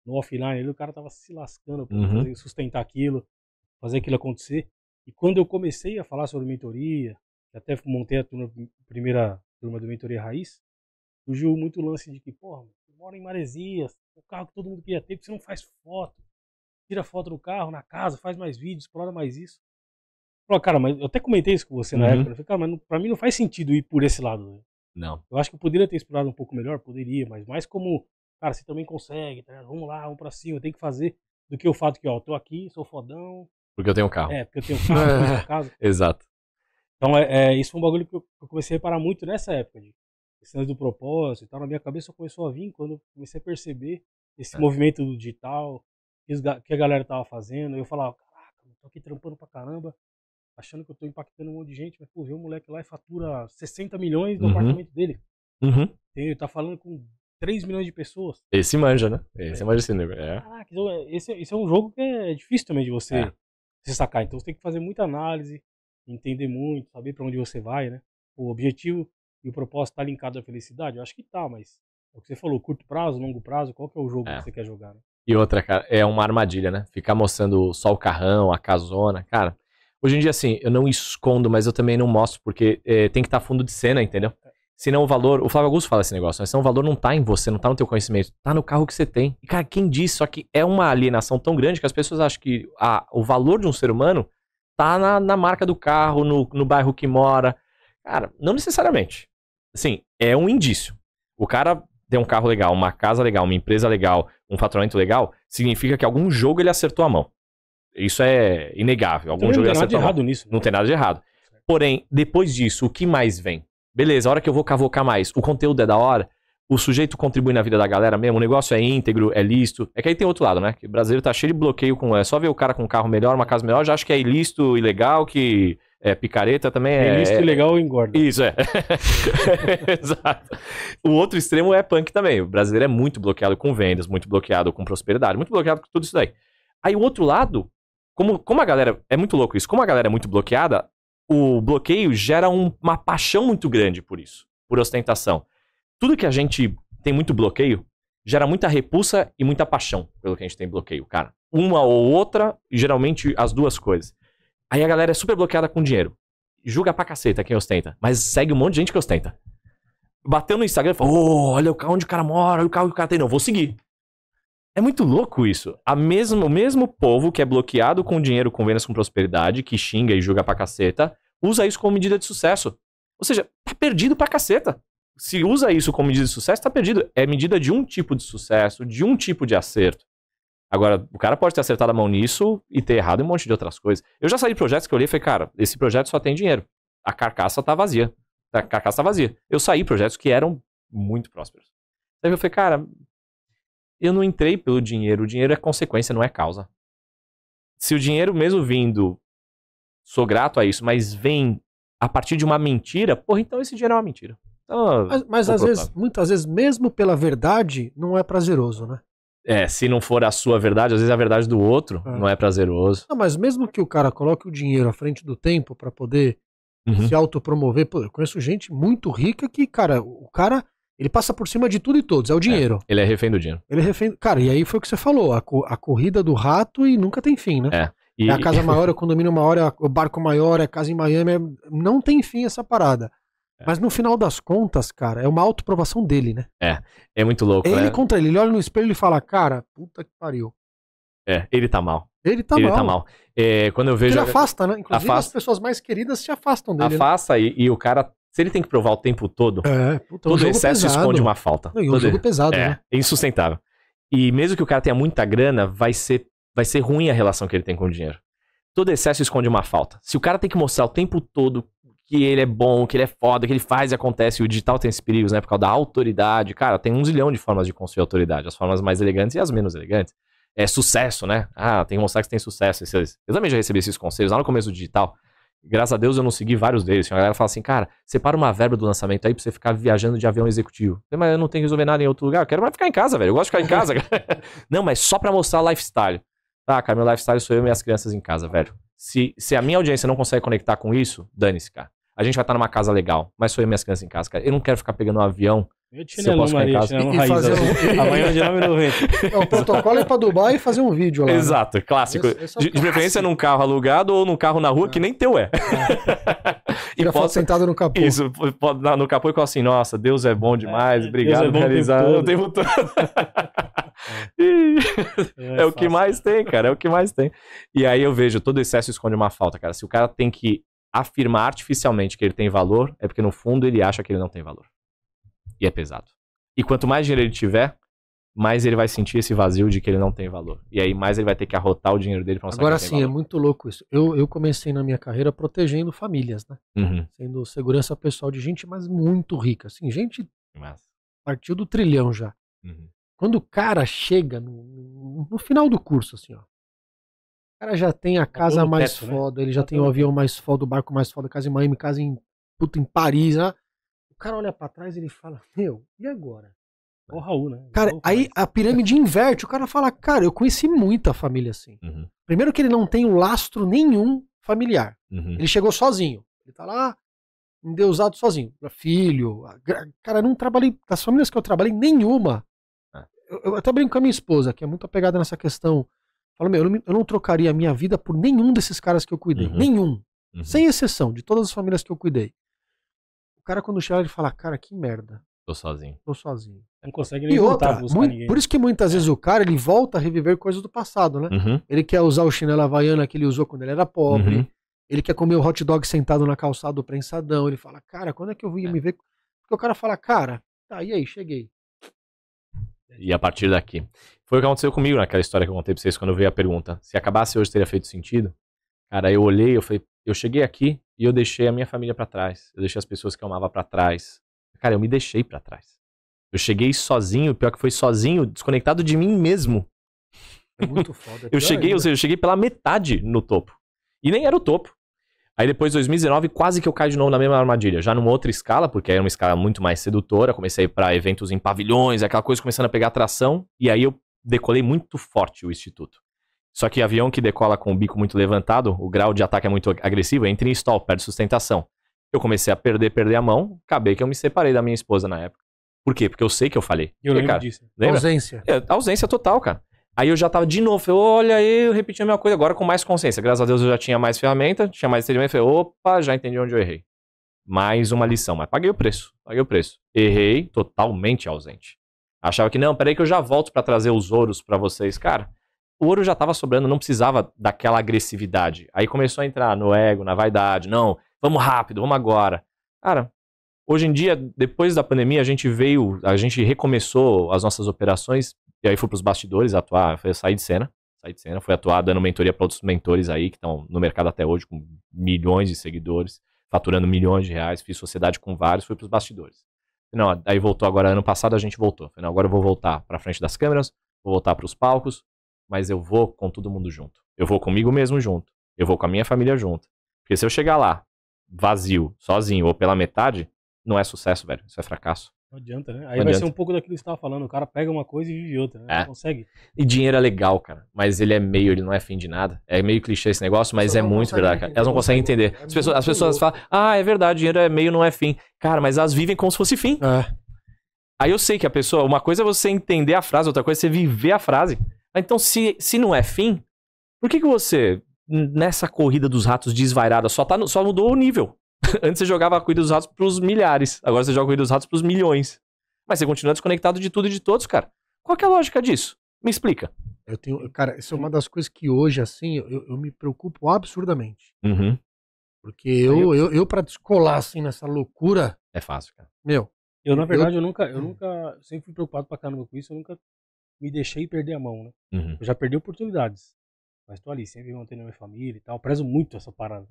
offline, o cara tava se lascando pra fazer, sustentar aquilo, fazer aquilo acontecer. E quando eu comecei a falar sobre mentoria, até montei a primeira turma do Mentoria Raiz, surgiu muito o lance de que, porra, mora em Maresias, o carro que todo mundo queria ter, porque você não faz foto. Tira foto do carro, na casa, faz mais vídeos, explora mais isso. Falei, cara, mas eu até comentei isso com você na época. Eu falei, cara, mas pra mim não faz sentido ir por esse lado. Né? Não. Eu acho que eu poderia ter explorado um pouco melhor, poderia, mas mais como, cara, você também consegue, tá? Vamos lá, vamos pra cima, tem que fazer, do que o fato que, ó, eu tô aqui, sou fodão. Porque eu tenho um carro. Porque eu tenho um carro, eu tenho casa. Exato. Então, isso foi um bagulho que eu comecei a reparar muito nessa época, de questões do propósito e tal. Na minha cabeça começou a vir quando eu comecei a perceber esse movimento do digital, que a galera tava fazendo. Eu falava, caraca, eu tô aqui trampando pra caramba, achando que eu tô impactando um monte de gente, mas, pô, vê um moleque lá e fatura 60 milhões no apartamento dele. Ele tá falando com 3 milhões de pessoas. Esse manja, né? Esse manja esse nível. Caraca, então esse é um jogo que é difícil também de você se sacar. Então você tem que fazer muita análise, entender muito, saber pra onde você vai, né? O objetivo e o propósito tá linkado à felicidade? Eu acho que tá, mas é o que você falou, curto prazo, longo prazo, qual que é o jogo que você quer jogar, né? E outra, cara, é uma armadilha, né? Ficar mostrando só o carrão, a casona, cara. Hoje em dia, assim, eu não escondo, mas eu também não mostro, porque tem que estar fundo de cena, entendeu? Senão o valor, o Flávio Augusto fala esse negócio, né? Senão o valor não tá em você, não tá no teu conhecimento, tá no carro que você tem. E, cara, quem diz? Só que é uma alienação tão grande que as pessoas acham que o valor de um ser humano tá na marca do carro, no bairro que mora. Cara, não necessariamente. Assim, é um indício. O cara tem um carro legal, uma casa legal, uma empresa legal, um faturamento legal, significa que algum jogo ele acertou a mão. Isso é inegável. Algum jogo ele acertou a mão. Não tem nada de errado nisso. Não tem nada de errado. Porém, depois disso, o que mais vem? Beleza, a hora que eu vou cavocar mais, o conteúdo é da hora, o sujeito contribui na vida da galera mesmo, o negócio é íntegro, é lícito. É que aí tem outro lado, né? Que o brasileiro tá cheio de bloqueio com... É só ver o cara com um carro melhor, uma casa melhor, já acha que é ilícito, ilegal, que picareta também é... Ilícito, ilegal, engorda. Isso, Exato. O outro extremo é punk também. O brasileiro é muito bloqueado com vendas, muito bloqueado com prosperidade, muito bloqueado com tudo isso daí. Aí o outro lado, como a galera... É muito louco isso. Como a galera é muito bloqueada, o bloqueio gera uma paixão muito grande por isso, por ostentação. Tudo que a gente tem muito bloqueio gera muita repulsa e muita paixão pelo que a gente tem bloqueio, cara. Uma ou outra, e geralmente as duas coisas. Aí a galera é super bloqueada com dinheiro. Julga pra caceta quem ostenta, mas segue um monte de gente que ostenta. Bateu no Instagram e falou, olha o carro onde o cara mora, olha o carro que o cara tem. Não, vou seguir. É muito louco isso. O mesmo povo que é bloqueado com dinheiro, com vendas, com prosperidade, que xinga e julga pra caceta, usa isso como medida de sucesso. Ou seja, tá perdido pra caceta. Se usa isso como medida de sucesso, tá perdido. É medida de um tipo de sucesso, de um tipo de acerto. Agora, o cara pode ter acertado a mão nisso e ter errado em um monte de outras coisas. Eu já saí de projetos que eu olhei e falei, cara, esse projeto só tem dinheiro. A carcaça tá vazia. A carcaça tá vazia. Eu saí de projetos que eram muito prósperos. Aí eu falei, cara, eu não entrei pelo dinheiro. O dinheiro é consequência, não é causa. Se o dinheiro mesmo vindo, sou grato a isso, mas vem a partir de uma mentira, porra, então esse dinheiro é uma mentira. Então, mas às vezes, muitas vezes, mesmo pela verdade, não é prazeroso, né? Se não for a sua verdade, às vezes a verdade do outro não é prazeroso. Não, mas mesmo que o cara coloque o dinheiro à frente do tempo pra poder se autopromover, pô, eu conheço gente muito rica que, cara, o cara, ele passa por cima de tudo e todos, é o dinheiro. Ele é refém do dinheiro. Ele é refém, cara, e aí foi o que você falou, a corrida do rato e nunca tem fim, né? É a casa maior, é o condomínio maior, é o barco maior, é a casa em Miami, não tem fim essa parada. Mas no final das contas, cara, é uma autoprovação dele, né? É muito louco, ele contra ele olha no espelho e fala, cara, puta que pariu. Ele tá mal. Ele tá mal. Quando eu vejo... Ele afasta, né? Inclusive as pessoas mais queridas se afastam dele. Afasta, né? e o cara, se ele tem que provar o tempo todo, todo excesso esconde uma falta. Não, e um jogo pesado, né? É insustentável. E mesmo que o cara tenha muita grana, vai ser ruim a relação que ele tem com o dinheiro. Todo excesso esconde uma falta. Se o cara tem que mostrar o tempo todo que ele é bom, que ele é foda, que ele faz e acontece, e o digital tem esses perigos, né, por causa da autoridade, cara, tem 1 zilhão de formas de construir autoridade, as formas mais elegantes e as menos elegantes. É sucesso, né? Tem que mostrar que você tem sucesso. Eu também já recebi esses conselhos lá no começo do digital. Graças a Deus eu não segui vários deles. A galera fala assim, cara, separa uma verba do lançamento aí pra você ficar viajando de avião executivo. Mas eu não tenho que resolver nada em outro lugar, eu quero mais ficar em casa, velho. Eu gosto de ficar em casa. Não, mas só pra mostrar lifestyle. Cara, meu lifestyle sou eu e minhas crianças em casa, velho. Se a minha audiência não consegue conectar com isso, dane-se, cara. A gente vai estar numa casa legal, mas sou eu e minhas crianças em casa, cara. Eu não quero ficar pegando um avião. Se eu posso ficar em casa. E fazer amanhã de 9,90. O protocolo é pra Dubai e fazer um vídeo lá. Exato, clássico. De preferência num carro alugado ou num carro na rua que nem teu é. E posso sentado no capô. Isso, no capô e com assim, nossa, Deus é bom demais, obrigado por realizar o tempo todo. É o que mais tem, cara, é o que mais tem. E aí eu vejo, todo excesso esconde uma falta, cara. Se o cara tem que afirmar artificialmente que ele tem valor, é porque no fundo ele acha que ele não tem valor. E é pesado. E quanto mais dinheiro ele tiver, mais ele vai sentir esse vazio de que ele não tem valor. E aí mais ele vai ter que arrotar o dinheiro dele pra mostrar Agora que ele sim, tem é valor. muito louco isso. Eu comecei na minha carreira protegendo famílias, né? Uhum. Sendo segurança pessoal de gente, mas muito rica. Assim, gente partiu do trilhão já. Uhum. Quando o cara chega no final do curso, assim, ó. O cara já tem a casa mais foda, ele já tem o avião mais foda, o barco mais foda, casa em Miami, casa em Paris, né? O cara olha pra trás e ele fala, meu, e agora? O Raul, né? Cara, aí a pirâmide inverte, o cara fala, cara, eu conheci muita família assim. Uhum. Primeiro que ele não tem um lastro nenhum familiar. Uhum. Ele chegou sozinho. Ele tá lá, endeusado sozinho. Filho. Cara, eu não trabalhei, das famílias que eu trabalhei, nenhuma. Eu até brinco com a minha esposa, que é muito apegada nessa questão. Falo, meu, eu não trocaria a minha vida por nenhum desses caras que eu cuidei. Uhum. Nenhum. Uhum. Sem exceção, de todas as famílias que eu cuidei. O cara, quando chega, ele fala, cara, que merda. Tô sozinho. Tô sozinho. Não consegue nem E outra, buscar ninguém. por isso que muitas vezes o cara, ele volta a reviver coisas do passado, né? Uhum. Ele quer usar o chinelo havaiana que ele usou quando ele era pobre. Uhum. Ele quer comer o hot dog sentado na calçada do prensadão. Ele fala, cara, quando é que eu ia me ver? Porque o cara fala, cara, tá, e aí, cheguei. E a partir daqui. Foi o que aconteceu comigo naquela história que eu contei pra vocês quando eu vi a pergunta. Se acabasse hoje, teria feito sentido? Cara, eu olhei, eu falei, eu cheguei aqui e eu deixei a minha família pra trás. Eu deixei as pessoas que eu amava pra trás. Cara, eu me deixei pra trás. Eu cheguei sozinho, pior que foi sozinho, desconectado de mim mesmo. É muito foda. Eu cheguei pela metade no topo. E nem era o topo. Aí depois, 2019, quase que eu caio de novo na mesma armadilha. Já numa outra escala, porque era uma escala muito mais sedutora. Comecei pra eventos em pavilhões, aquela coisa começando a pegar atração. E aí eu decolei muito forte o instituto. Só que avião que decola com o bico muito levantado, o grau de ataque é muito agressivo, entra em stall, perde sustentação. Eu comecei a perder a mão, acabei que eu me separei da minha esposa na época. Por quê? Porque eu sei que eu falei. Eu lembro disso. Lembra? Ausência. Ausência total, cara. Aí eu já tava de novo, falei, olha aí, eu repeti a mesma coisa, agora com mais consciência. Graças a Deus eu já tinha mais ferramenta, tinha mais entendimento. Falei, opa, já entendi onde eu errei. Mais uma lição, mas paguei o preço. Errei, totalmente ausente. Achava que, não, peraí que eu já volto pra trazer os ouros pra vocês. Cara, o ouro já tava sobrando, não precisava daquela agressividade. Aí começou a entrar no ego, na vaidade. Não, vamos rápido, vamos agora. Cara, hoje em dia, depois da pandemia, a gente recomeçou as nossas operações, e aí fui pros bastidores atuar, saí de cena, fui atuar dando mentoria para outros mentores aí, que estão no mercado até hoje, com milhões de seguidores, faturando milhões de reais, fiz sociedade com vários, fui pros bastidores. Não, aí voltou agora, ano passado a gente voltou. Falei, não, agora eu vou voltar pra frente das câmeras, vou voltar pros palcos, mas eu vou com todo mundo junto. Eu vou comigo mesmo junto, eu vou com a minha família junto. Porque se eu chegar lá, vazio, sozinho ou pela metade, não é sucesso, velho. Isso é fracasso. Não adianta, né? Aí vai ser um pouco daquilo que você tava falando. O cara pega uma coisa e vive outra, né? Não consegue. E dinheiro é legal, cara. Mas ele não é fim de nada. É meio clichê esse negócio, mas é muito verdade, cara. Elas não conseguem entender. As pessoas falam, é verdade, dinheiro é meio, não é fim. Cara, mas elas vivem como se fosse fim. Aí eu sei que a pessoa, uma coisa é você entender a frase, outra coisa é você viver a frase. Então, se não é fim, por que você, nessa corrida dos ratos desvairada, só mudou o nível? Antes você jogava a corrida dos ratos pros milhares. Agora você joga a corrida dos ratos pros milhões. Mas você continua desconectado de tudo e de todos, cara. Qual que é a lógica disso? Me explica. Cara, isso é uma das coisas que hoje, assim, eu me preocupo absurdamente. Uhum. Porque eu pra descolar, assim, nessa loucura... É fácil, cara. Meu... Na verdade, eu nunca... Sempre fui preocupado pra caramba com isso. Eu nunca me deixei perder a mão, né? Uhum. Eu já perdi oportunidades. Mas tô ali, sempre mantendo a minha família e tal. Eu prezo muito essa parada.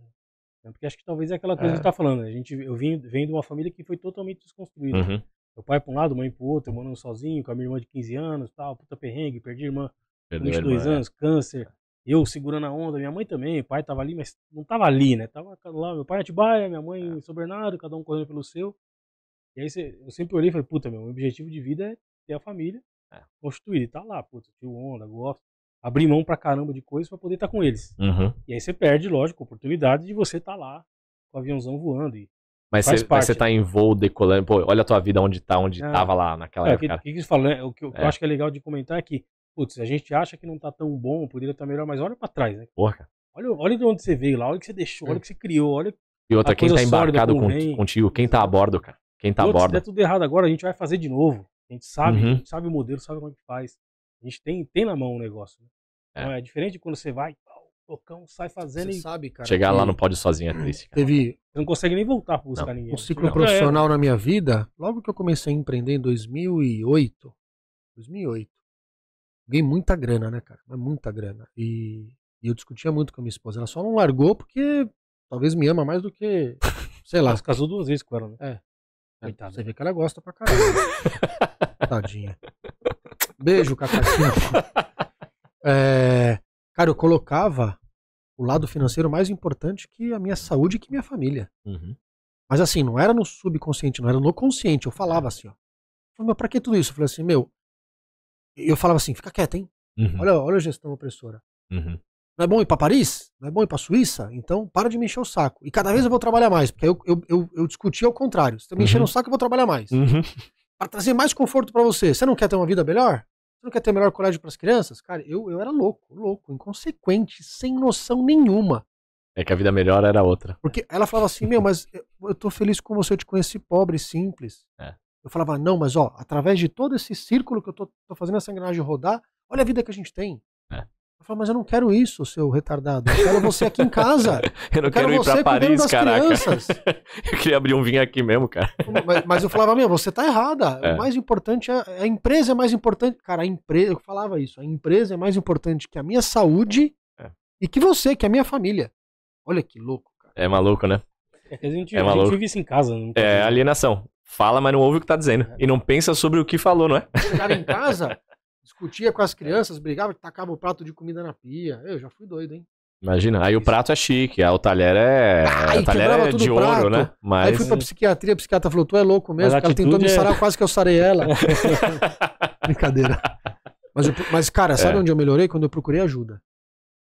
Porque acho que talvez é aquela coisa que você tá falando, né? Eu venho de uma família que foi totalmente desconstruída. Uhum. Meu pai pra um lado, mãe pro outro, eu morando sozinho, com a minha irmã de 15 anos, tal, puta perrengue, perdi a irmã com 22 anos, câncer, eu segurando a onda, minha mãe também, o pai tava ali, mas não tava ali, né? Tava lá, meu pai em Atibaia, minha mãe em São Bernardo, cada um correndo pelo seu. E aí eu sempre olhei e falei, puta, meu objetivo de vida é ter a família constituída. E tá lá, puta, tio onda, gosto. Abrir mão pra caramba de coisas pra poder estar com eles. Uhum. E aí você perde, lógico, a oportunidade de você estar lá com o aviãozão voando. Mas você tá em voo decolando, pô, olha a tua vida onde tava lá naquela época. Cara. O que você fala, né? O que eu acho que é legal de comentar é que, putz, a gente acha que não tá tão bom, poderia estar melhor, mas olha pra trás, né? Porra. Olha de onde você veio lá, olha o que você deixou, olha o que você criou, olha E outra, quem tá embarcado contigo, quem tá a bordo, cara? Quem tá a bordo? Se der tudo errado agora, a gente vai fazer de novo. A gente sabe o modelo, sabe como é que faz. A gente tem na mão o negócio. Né? Então é diferente de quando você vai, tocão, sai fazendo sabe, cara, chegar lá no pódio sozinho é triste, cara. Você não consegue nem voltar pra buscar ninguém. Um ciclo profissional na minha vida, logo que eu comecei a empreender em 2008, ganhei muita grana, né, cara? Muita grana. E eu discutia muito com a minha esposa. Ela só não largou porque talvez me ama mais do que, sei lá. Você casou 2 vezes com ela, né? Coitada. Você vê que ela gosta pra caralho. Tadinha. Beijo, Cacatinha. Cara, eu colocava o lado financeiro mais importante que a minha saúde e que minha família. Mas assim, não era no subconsciente, não era no consciente. Eu falava assim, ó. Mas pra que tudo isso? Eu falei assim, eu falava assim, fica quieto, hein? Olha a gestão opressora. Não é bom ir pra Paris? Não é bom ir pra Suíça? Então para de me encher o saco. E cada vez eu vou trabalhar mais, porque eu discutia ao contrário. Se você me encher no saco, eu vou trabalhar mais. Pra trazer mais conforto pra você. Você não quer ter uma vida melhor? Você não quer ter melhor colégio pras crianças? Cara, eu era louco, inconsequente, sem noção nenhuma. É que a vida melhor era outra. Porque ela falava assim, mas eu tô feliz com você, eu te conheci pobre, simples. Eu falava, não, mas através de todo esse círculo que eu tô fazendo essa engrenagem rodar, olha a vida que a gente tem. Eu falava, mas eu não quero isso, seu retardado. Eu quero você aqui em casa. Eu não quero ir pra Paris, caraca. Eu queria abrir um vinho aqui mesmo, cara. Mas eu falava, você tá errada. O mais importante a empresa é mais importante. Cara, eu falava isso. A empresa é mais importante que a minha saúde e que você, que a minha família. Olha que louco, cara. É maluco, né? A gente vive isso em casa. Não alienação. Fala, mas não ouve o que tá dizendo. E não pensa sobre o que falou, não é? Chegava em casa, discutia com as crianças, brigava, tacava o prato de comida na pia. Eu já fui doido, hein? Imagina, aí o prato é chique, o talher é de ouro, né? Mas... Aí fui pra psiquiatria, a psiquiatra falou, tu é louco mesmo, porque ela tentou me sarar, quase que eu sarei ela. Brincadeira. Mas, cara, sabe onde eu melhorei? Quando eu procurei ajuda.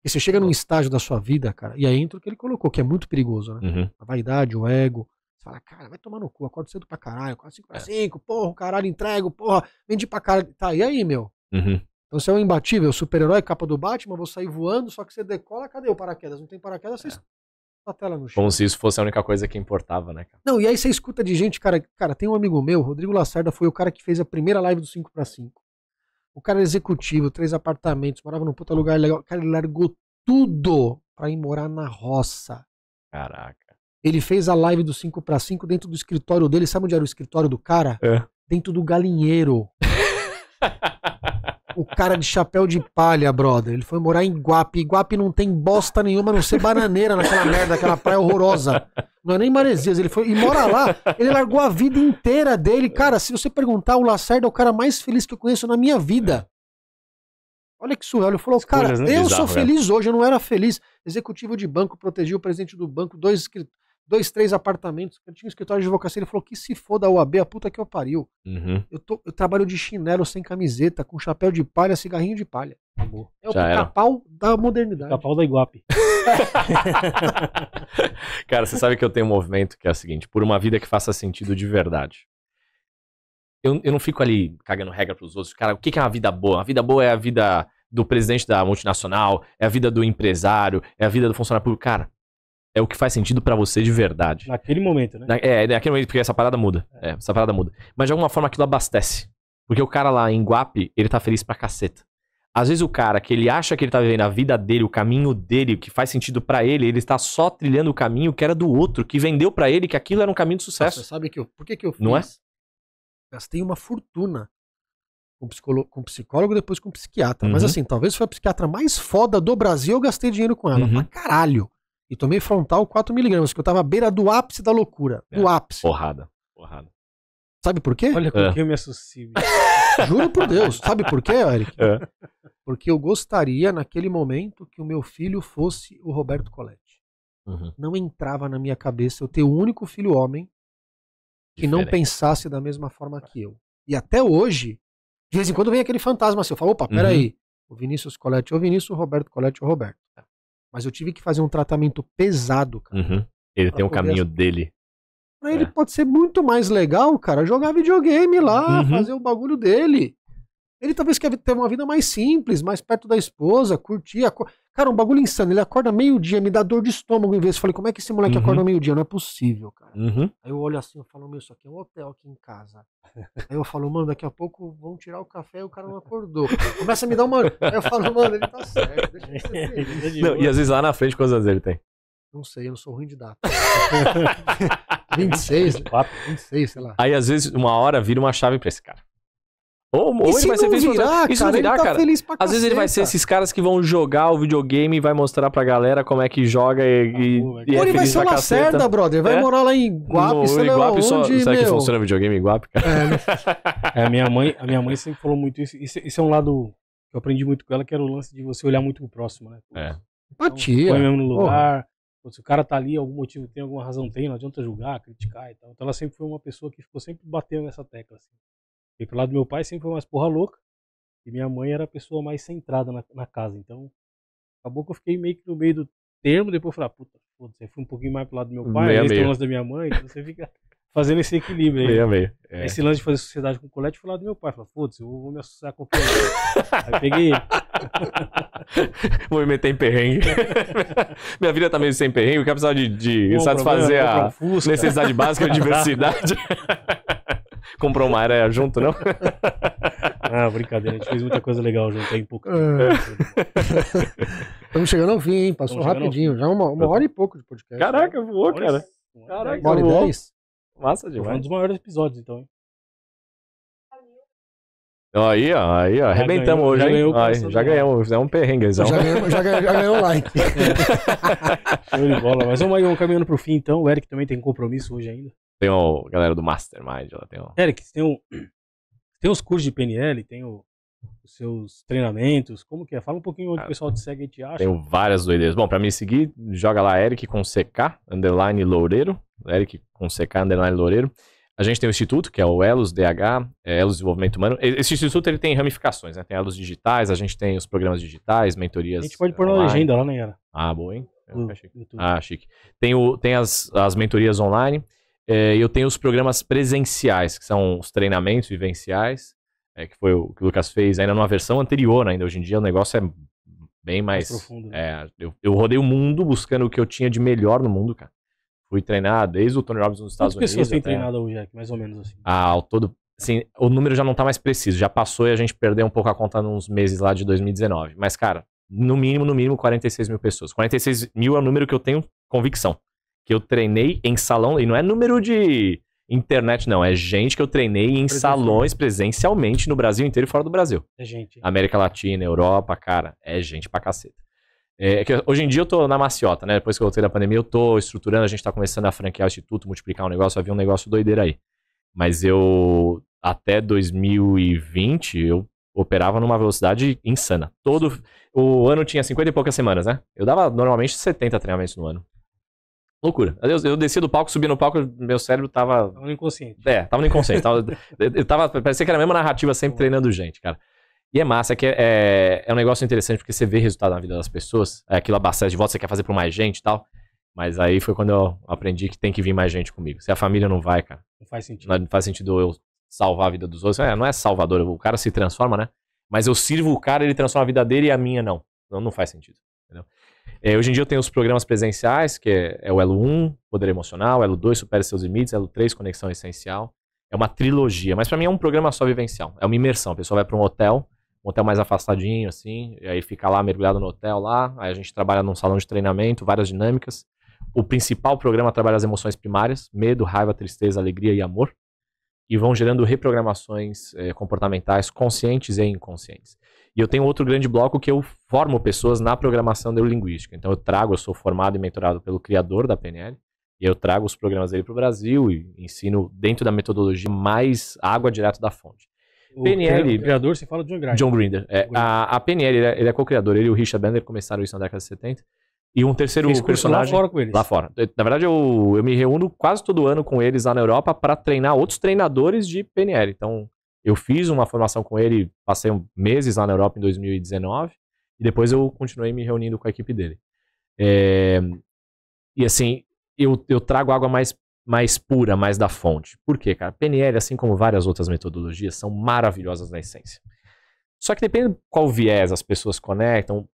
E você chega num estágio da sua vida, cara, e aí entra o que ele colocou, que é muito perigoso, né? A vaidade, o ego. Você fala, cara, vai tomar no cu, acordo cedo pra caralho, 5 porra, o caralho, entrego, porra, vendi pra caralho. Tá, e aí, meu? Então você é um imbatível, super-herói, capa do Batman, vou sair voando, só que você decola, cadê o paraquedas? Não tem paraquedas, você está a tela no chão. Como se isso fosse a única coisa que importava, né, cara? Não, e aí você escuta de gente, cara, tem um amigo meu, Rodrigo Lacerda, foi o cara que fez a primeira live do 5x5. O cara era executivo, 3 apartamentos, morava num puta lugar legal. Cara, ele largou tudo pra ir morar na roça. Caraca. Ele fez a live do 5x5 dentro do escritório dele. Sabe onde era o escritório do cara? Dentro do galinheiro. O cara de chapéu de palha, brother. Ele foi morar em Iguape. Iguape não tem bosta nenhuma, a não ser bananeira naquela merda, aquela praia horrorosa. Não é nem Maresias. Ele foi e mora lá. Ele largou a vida inteira dele. Cara, se você perguntar, o Lacerda é o cara mais feliz que eu conheço na minha vida. Olha que surreal. Ele falou, cara, eu sou feliz hoje, eu não era feliz. Executivo de banco, protegia o presidente do banco, 3 apartamentos, eu tinha um escritório de advocacia, ele falou que se for da UAB, a puta que eu pariu. Eu trabalho de chinelo, sem camiseta, com chapéu de palha, cigarrinho de palha. Acabou. É o pica-pau da modernidade. Pica-pau da Iguape. Cara, você sabe que eu tenho um movimento que é o seguinte, por uma vida que faça sentido de verdade. Eu não fico ali cagando regra pros outros. Cara, o que é uma vida boa? A vida boa é a vida do presidente da multinacional, é a vida do empresário, é a vida do funcionário público. Cara, é o que faz sentido pra você de verdade. Naquele momento, né? Naquele momento, porque essa parada muda. Essa parada muda. Mas de alguma forma aquilo abastece. Porque o cara lá em Guape, ele tá feliz pra caceta. Às vezes o cara que ele acha que ele tá vivendo a vida dele, o caminho dele, o que faz sentido pra ele, ele está só trilhando o caminho que era do outro, que vendeu pra ele que aquilo era um caminho de sucesso. Você sabe por que eu fiz? Não é? Gastei uma fortuna com psicólogo, depois com psiquiatra. Mas assim, talvez foi a psiquiatra mais foda do Brasil, eu gastei dinheiro com ela. Pra caralho. E tomei frontal 4mg, que eu tava à beira do ápice da loucura. Do ápice. Porrada. Sabe por quê? Olha com que eu me associo. Juro por Deus. Sabe por quê, Eric? Porque eu gostaria, naquele momento, que o meu filho fosse o Roberto Coletti. Não entrava na minha cabeça eu ter o único filho homem que não pensasse da mesma forma que eu. E até hoje, de vez em quando vem aquele fantasma assim, eu falo, opa, peraí, o Vinícius Coletti, o Vinícius, o Roberto Coletti, o Roberto. Mas eu tive que fazer um tratamento pesado, cara. Ele tem um caminho dele. Pra ele pode ser muito mais legal, cara, jogar videogame lá, fazer o bagulho dele. Ele talvez quer ter uma vida mais simples, mais perto da esposa, curtir. Cara, um bagulho insano. Ele acorda meio-dia, me dá dor de estômago em vez. Eu falei, como é que esse moleque acorda meio-dia? Não é possível, cara. Aí eu olho assim, eu falo, meu, isso aqui é um hotel aqui em casa. Aí eu falo, mano, daqui a pouco vão tirar o café e o cara não acordou. Começa a me dar uma... Aí eu falo, mano, ele tá certo, deixa ele ser feliz. Não, e às vezes lá na frente, quantos anos ele tem? Não sei, eu não sou ruim de data. 26, 26, sei lá. Aí às vezes uma hora vira uma chave pra esse cara. Ou ele vai ser feliz. E se não virar, cara, às vezes ele vai ser esses caras que vão jogar o videogame e vai mostrar pra galera como é que joga e ou ele vai ser o Lacerda, brother. Vai morar lá em Iguape, sei lá onde, será que funciona videogame em Iguape, cara? A minha mãe sempre falou muito isso. Isso é um lado que eu aprendi muito com ela, que era o lance de você olhar muito pro próximo, né? Empatia. Põe mesmo no lugar. Se o cara tá ali, algum motivo tem, alguma razão tem, não adianta julgar, criticar e tal. Então ela sempre foi uma pessoa que ficou sempre batendo nessa tecla, assim. E pro lado do meu pai sempre foi mais porra louca. E minha mãe era a pessoa mais centrada na casa. Então, acabou que eu fiquei meio que no meio do termo. Depois eu falei, puta, você foi um pouquinho mais pro lado do meu pai, aí tem o lance da minha mãe. Então você fica fazendo esse equilíbrio aí. Meio. Esse lance de fazer sociedade com o Colete foi pro lado do meu pai. Falei, foda-se, eu vou me associar com qualquer um. Aí peguei ele. Vou me meter em perrengue. Minha vida tá meio sem perrengue. Eu quero precisar de satisfazer a necessidade básica de diversidade. Comprou uma área junto, não? Brincadeira, a gente fez muita coisa legal junto aí em pouco tempo. Estamos chegando ao fim, hein? Passou rapidinho. Já uma hora e pouco de podcast. Caraca, voou, cara. Caraca, 1h10. Massa demais. Foi um dos maiores episódios, então, hein? Aí, ó. Arrebentamos hoje, hein? Já ganhamos. Fizemos um perrengue. Já ganhou like. Show de bola. Mas vamos caminhando pro fim, então. O Eric também tem compromisso hoje ainda. Tem a galera do Mastermind. Eric, tem os cursos de PNL, tem os seus treinamentos. Como que é? Fala um pouquinho onde o pessoal te segue e te acha. Tenho várias doideiras. Bom, pra me seguir, joga lá Eric com CK, _ Loureiro. Eric com CK, _ Loureiro. A gente tem o Instituto, que é o Elos DH, Elos Desenvolvimento Humano. Esse Instituto ele tem ramificações, né? Tem Elos Digitais, a gente tem os programas digitais, mentorias. A gente pode pôr na legenda lá, né, Yara? Boa, hein? Chique. Tem as mentorias online. Eu tenho os programas presenciais, que são os treinamentos vivenciais, que foi o que o Lucas fez ainda numa versão anterior, ainda hoje em dia o negócio é bem mais profundo. Eu rodei o mundo buscando o que eu tinha de melhor no mundo, cara. Fui treinar desde o Tony Robbins nos Estados Unidos. Quantas pessoas têm treinado hoje, mais ou menos assim? Ao todo, assim, o número já não tá mais preciso, já passou e a gente perdeu um pouco a conta nos meses lá de 2019. Mas, cara, no mínimo 46 mil pessoas. 46 mil é o número que eu tenho convicção. Que eu treinei em salão, e não é número de internet, não. É gente que eu treinei em salões presencialmente no Brasil inteiro e fora do Brasil. É gente. América Latina, Europa, cara, é gente pra caceta. Hoje em dia eu tô na maciota, né? Depois que eu voltei da pandemia, eu tô estruturando, a gente tá começando a franquear o Instituto, multiplicar um negócio, havia um negócio doideiro aí. Mas até 2020, eu operava numa velocidade insana. O ano tinha 50 e poucas semanas, né? Eu dava normalmente 70 treinamentos no ano. Loucura. Eu descia do palco, subia no palco, meu cérebro tava... Tava no inconsciente. Tava no inconsciente. Parecia que era a mesma narrativa, sempre treinando gente, cara. E é massa, é um negócio interessante, porque você vê resultado na vida das pessoas, aquilo abastece de volta, você quer fazer pra mais gente e tal. Mas aí foi quando eu aprendi que tem que vir mais gente comigo. Se a família não vai, cara... Não faz sentido. Não faz sentido eu salvar a vida dos outros. Não é salvador, o cara se transforma, né? Mas eu sirvo o cara, ele transforma a vida dele e a minha não. Não faz sentido, entendeu? Hoje em dia eu tenho os programas presenciais, que é o Elo 1, Poder Emocional, Elo 2, Supere Seus Limites, Elo 3, Conexão Essencial. É uma trilogia, mas pra mim é um programa só vivencial. É uma imersão, a pessoa vai pra um hotel mais afastadinho, assim, e aí fica lá mergulhado no hotel lá, aí a gente trabalha num salão de treinamento, várias dinâmicas. O principal programa trabalha as emoções primárias, medo, raiva, tristeza, alegria e amor, e vão gerando reprogramações comportamentais conscientes e inconscientes. E eu tenho outro grande bloco que eu formo pessoas na programação neurolinguística. Então eu sou formado e mentorado pelo criador da PNL, e eu trago os programas dele para o Brasil e ensino dentro da metodologia mais água direto da fonte. O criador, você fala de John Grinder. A PNL, ele é co-criador. Ele e o Richard Bandler começaram isso na década de 70. E um terceiro personagem... lá fora com eles. Lá fora. Na verdade, eu me reúno quase todo ano com eles lá na Europa para treinar outros treinadores de PNL. Então, eu fiz uma formação com ele, passei meses lá na Europa em 2019. E depois eu continuei me reunindo com a equipe dele. E assim, eu trago água mais pura, mais da fonte. Por quê, cara? PNL, assim como várias outras metodologias, são maravilhosas na essência. Só que depende de qual viés as pessoas conectam.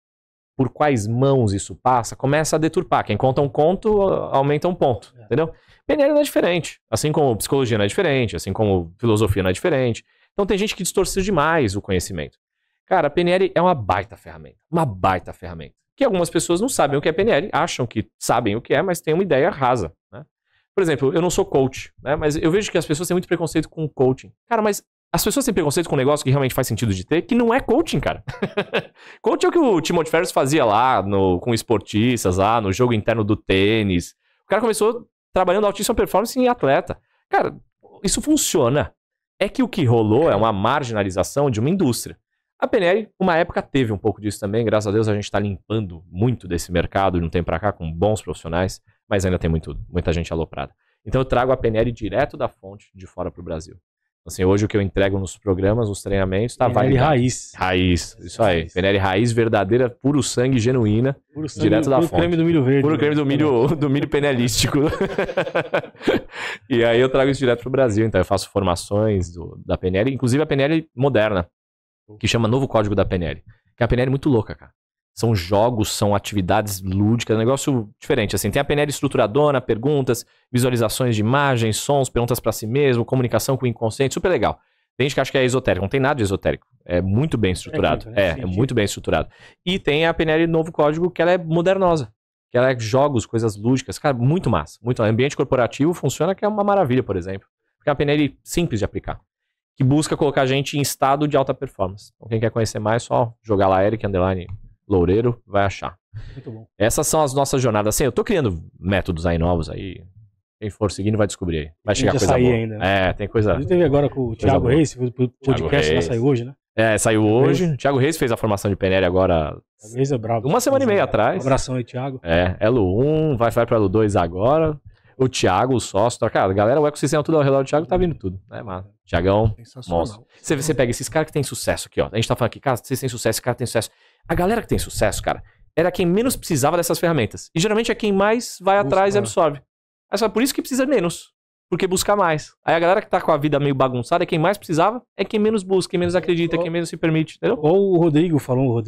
por quais mãos isso passa, começa a deturpar. Quem conta um conto, aumenta um ponto, entendeu? PNL não é diferente, assim como psicologia não é diferente, assim como filosofia não é diferente. Então tem gente que distorceu demais o conhecimento. Cara, a PNL é uma baita ferramenta, que algumas pessoas não sabem o que é PNL, acham que sabem o que é, mas têm uma ideia rasa, né? Por exemplo, eu não sou coach, né? Mas eu vejo que as pessoas têm muito preconceito com coaching. Cara, mas as pessoas têm preconceito com um negócio que realmente faz sentido de ter, que não é coaching, cara. Coaching é o que o Timothy Ferriss fazia lá com esportistas, lá no jogo interno do tênis. O cara começou trabalhando altíssima performance em atleta. Cara, isso funciona. É que o que rolou é uma marginalização de uma indústria. A PNL, uma época, teve um pouco disso também. Graças a Deus a gente está limpando muito desse mercado de um tempo para cá com bons profissionais, mas ainda tem muita gente aloprada. Então eu trago a PNL direto da fonte, de fora para o Brasil. Assim, hoje o que eu entrego nos programas, nos treinamentos, tá PNL raiz. Raiz, isso aí. PNL raiz verdadeira, puro sangue, genuína, puro sangue, direto da fonte. Puro creme do milho verde. Puro creme do milho penelístico. E aí eu trago isso direto pro Brasil. Então eu faço formações da PNL, inclusive a PNL moderna, que chama Novo Código da PNL. Que a PNL é muito louca, cara. São jogos, são atividades lúdicas, é um negócio diferente. Assim, tem a PNL estruturadora, perguntas, visualizações de imagens, sons, perguntas pra si mesmo, comunicação com o inconsciente, super legal. Tem gente que acha que é esotérico, não tem nada de esotérico. É muito bem estruturado. É muito bem estruturado. E tem a PNL Novo Código, que ela é modernosa. Que ela é jogos, coisas lúdicas. Cara, muito massa. Muito massa. Ambiente corporativo funciona, que é uma maravilha, por exemplo. Porque é uma PNL simples de aplicar. Que busca colocar a gente em estado de alta performance. Então quem quer conhecer mais, só jogar lá Eric_Loureiro, vai achar. Muito bom. Essas são as nossas jornadas. Assim, eu tô criando métodos aí novos aí. Quem for seguindo vai descobrir aí. Vai chegar coisa boa. Ainda, né? Tem coisa. A gente teve agora com o Thiago Reis, o podcast lá saiu hoje, né? Saiu hoje. O Thiago Reis fez a formação de PNL agora. Thiago Reis é bravo. Uma semana e meia atrás. Um abração aí, Thiago. Elo 1, vai pra Elo 2 agora. O Thiago, o sócio, cara, a galera, o ecossistema tudo ao redor do Thiago tá vindo tudo. Mano. Thiagão, monstro. Você pega esses caras que tem sucesso aqui, ó. A gente tá falando aqui, cara, vocês têm sucesso, esse cara tem sucesso. A galera que tem sucesso, cara, era quem menos precisava dessas ferramentas. E geralmente é quem mais vai atrás e absorve. Aí por isso que precisa menos. Porque busca mais. Aí a galera que tá com a vida meio bagunçada é quem mais precisava, é quem menos busca, quem menos acredita, quem menos se permite, entendeu? Ou o Rodrigo falou,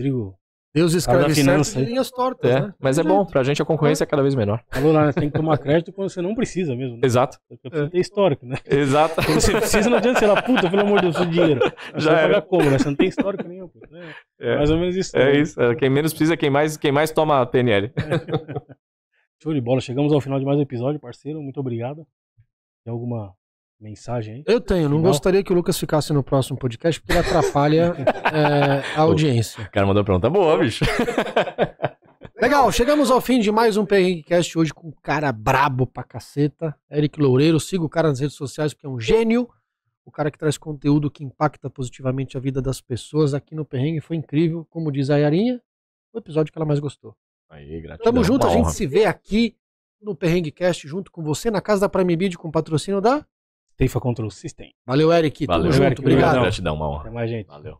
Deus escreve certo de linhas tortas, né? Mas é bom, pra gente a concorrência é cada vez menor. Falou lá, tem que tomar crédito quando você não precisa mesmo. Né? Exato. Porque precisa ter histórico, né? Exato. Quando você precisa, não adianta você falar, puta, pelo amor de Deus, o dinheiro. Já vai pagar como, né? Você não tem histórico nenhum. Pô. Mais ou menos isso. Isso. Quem menos precisa é quem mais toma PNL. Show de bola. Chegamos ao final de mais um episódio, parceiro. Muito obrigado. Tem alguma mensagem aí? Eu tenho. Não gostaria que o Lucas ficasse no próximo podcast, porque ele atrapalha a audiência. O cara mandou uma pergunta boa, bicho. Legal, chegamos ao fim de mais um PRCast hoje com um cara brabo pra caceta. Eric Loureiro. Siga o cara nas redes sociais porque é um gênio. O cara que traz conteúdo que impacta positivamente a vida das pessoas aqui no Perrengue. Foi incrível. Como diz a Yarinha, o episódio que ela mais gostou. Aí, gratidão. Tamo junto, a gente se vê aqui no PerrengueCast junto com você na casa da Prime Video com patrocínio da Teifa Control System. Valeu, Eric. Valeu, Tamo junto. Eric, obrigado. Gratidão, uma honra. Até mais, gente. Valeu.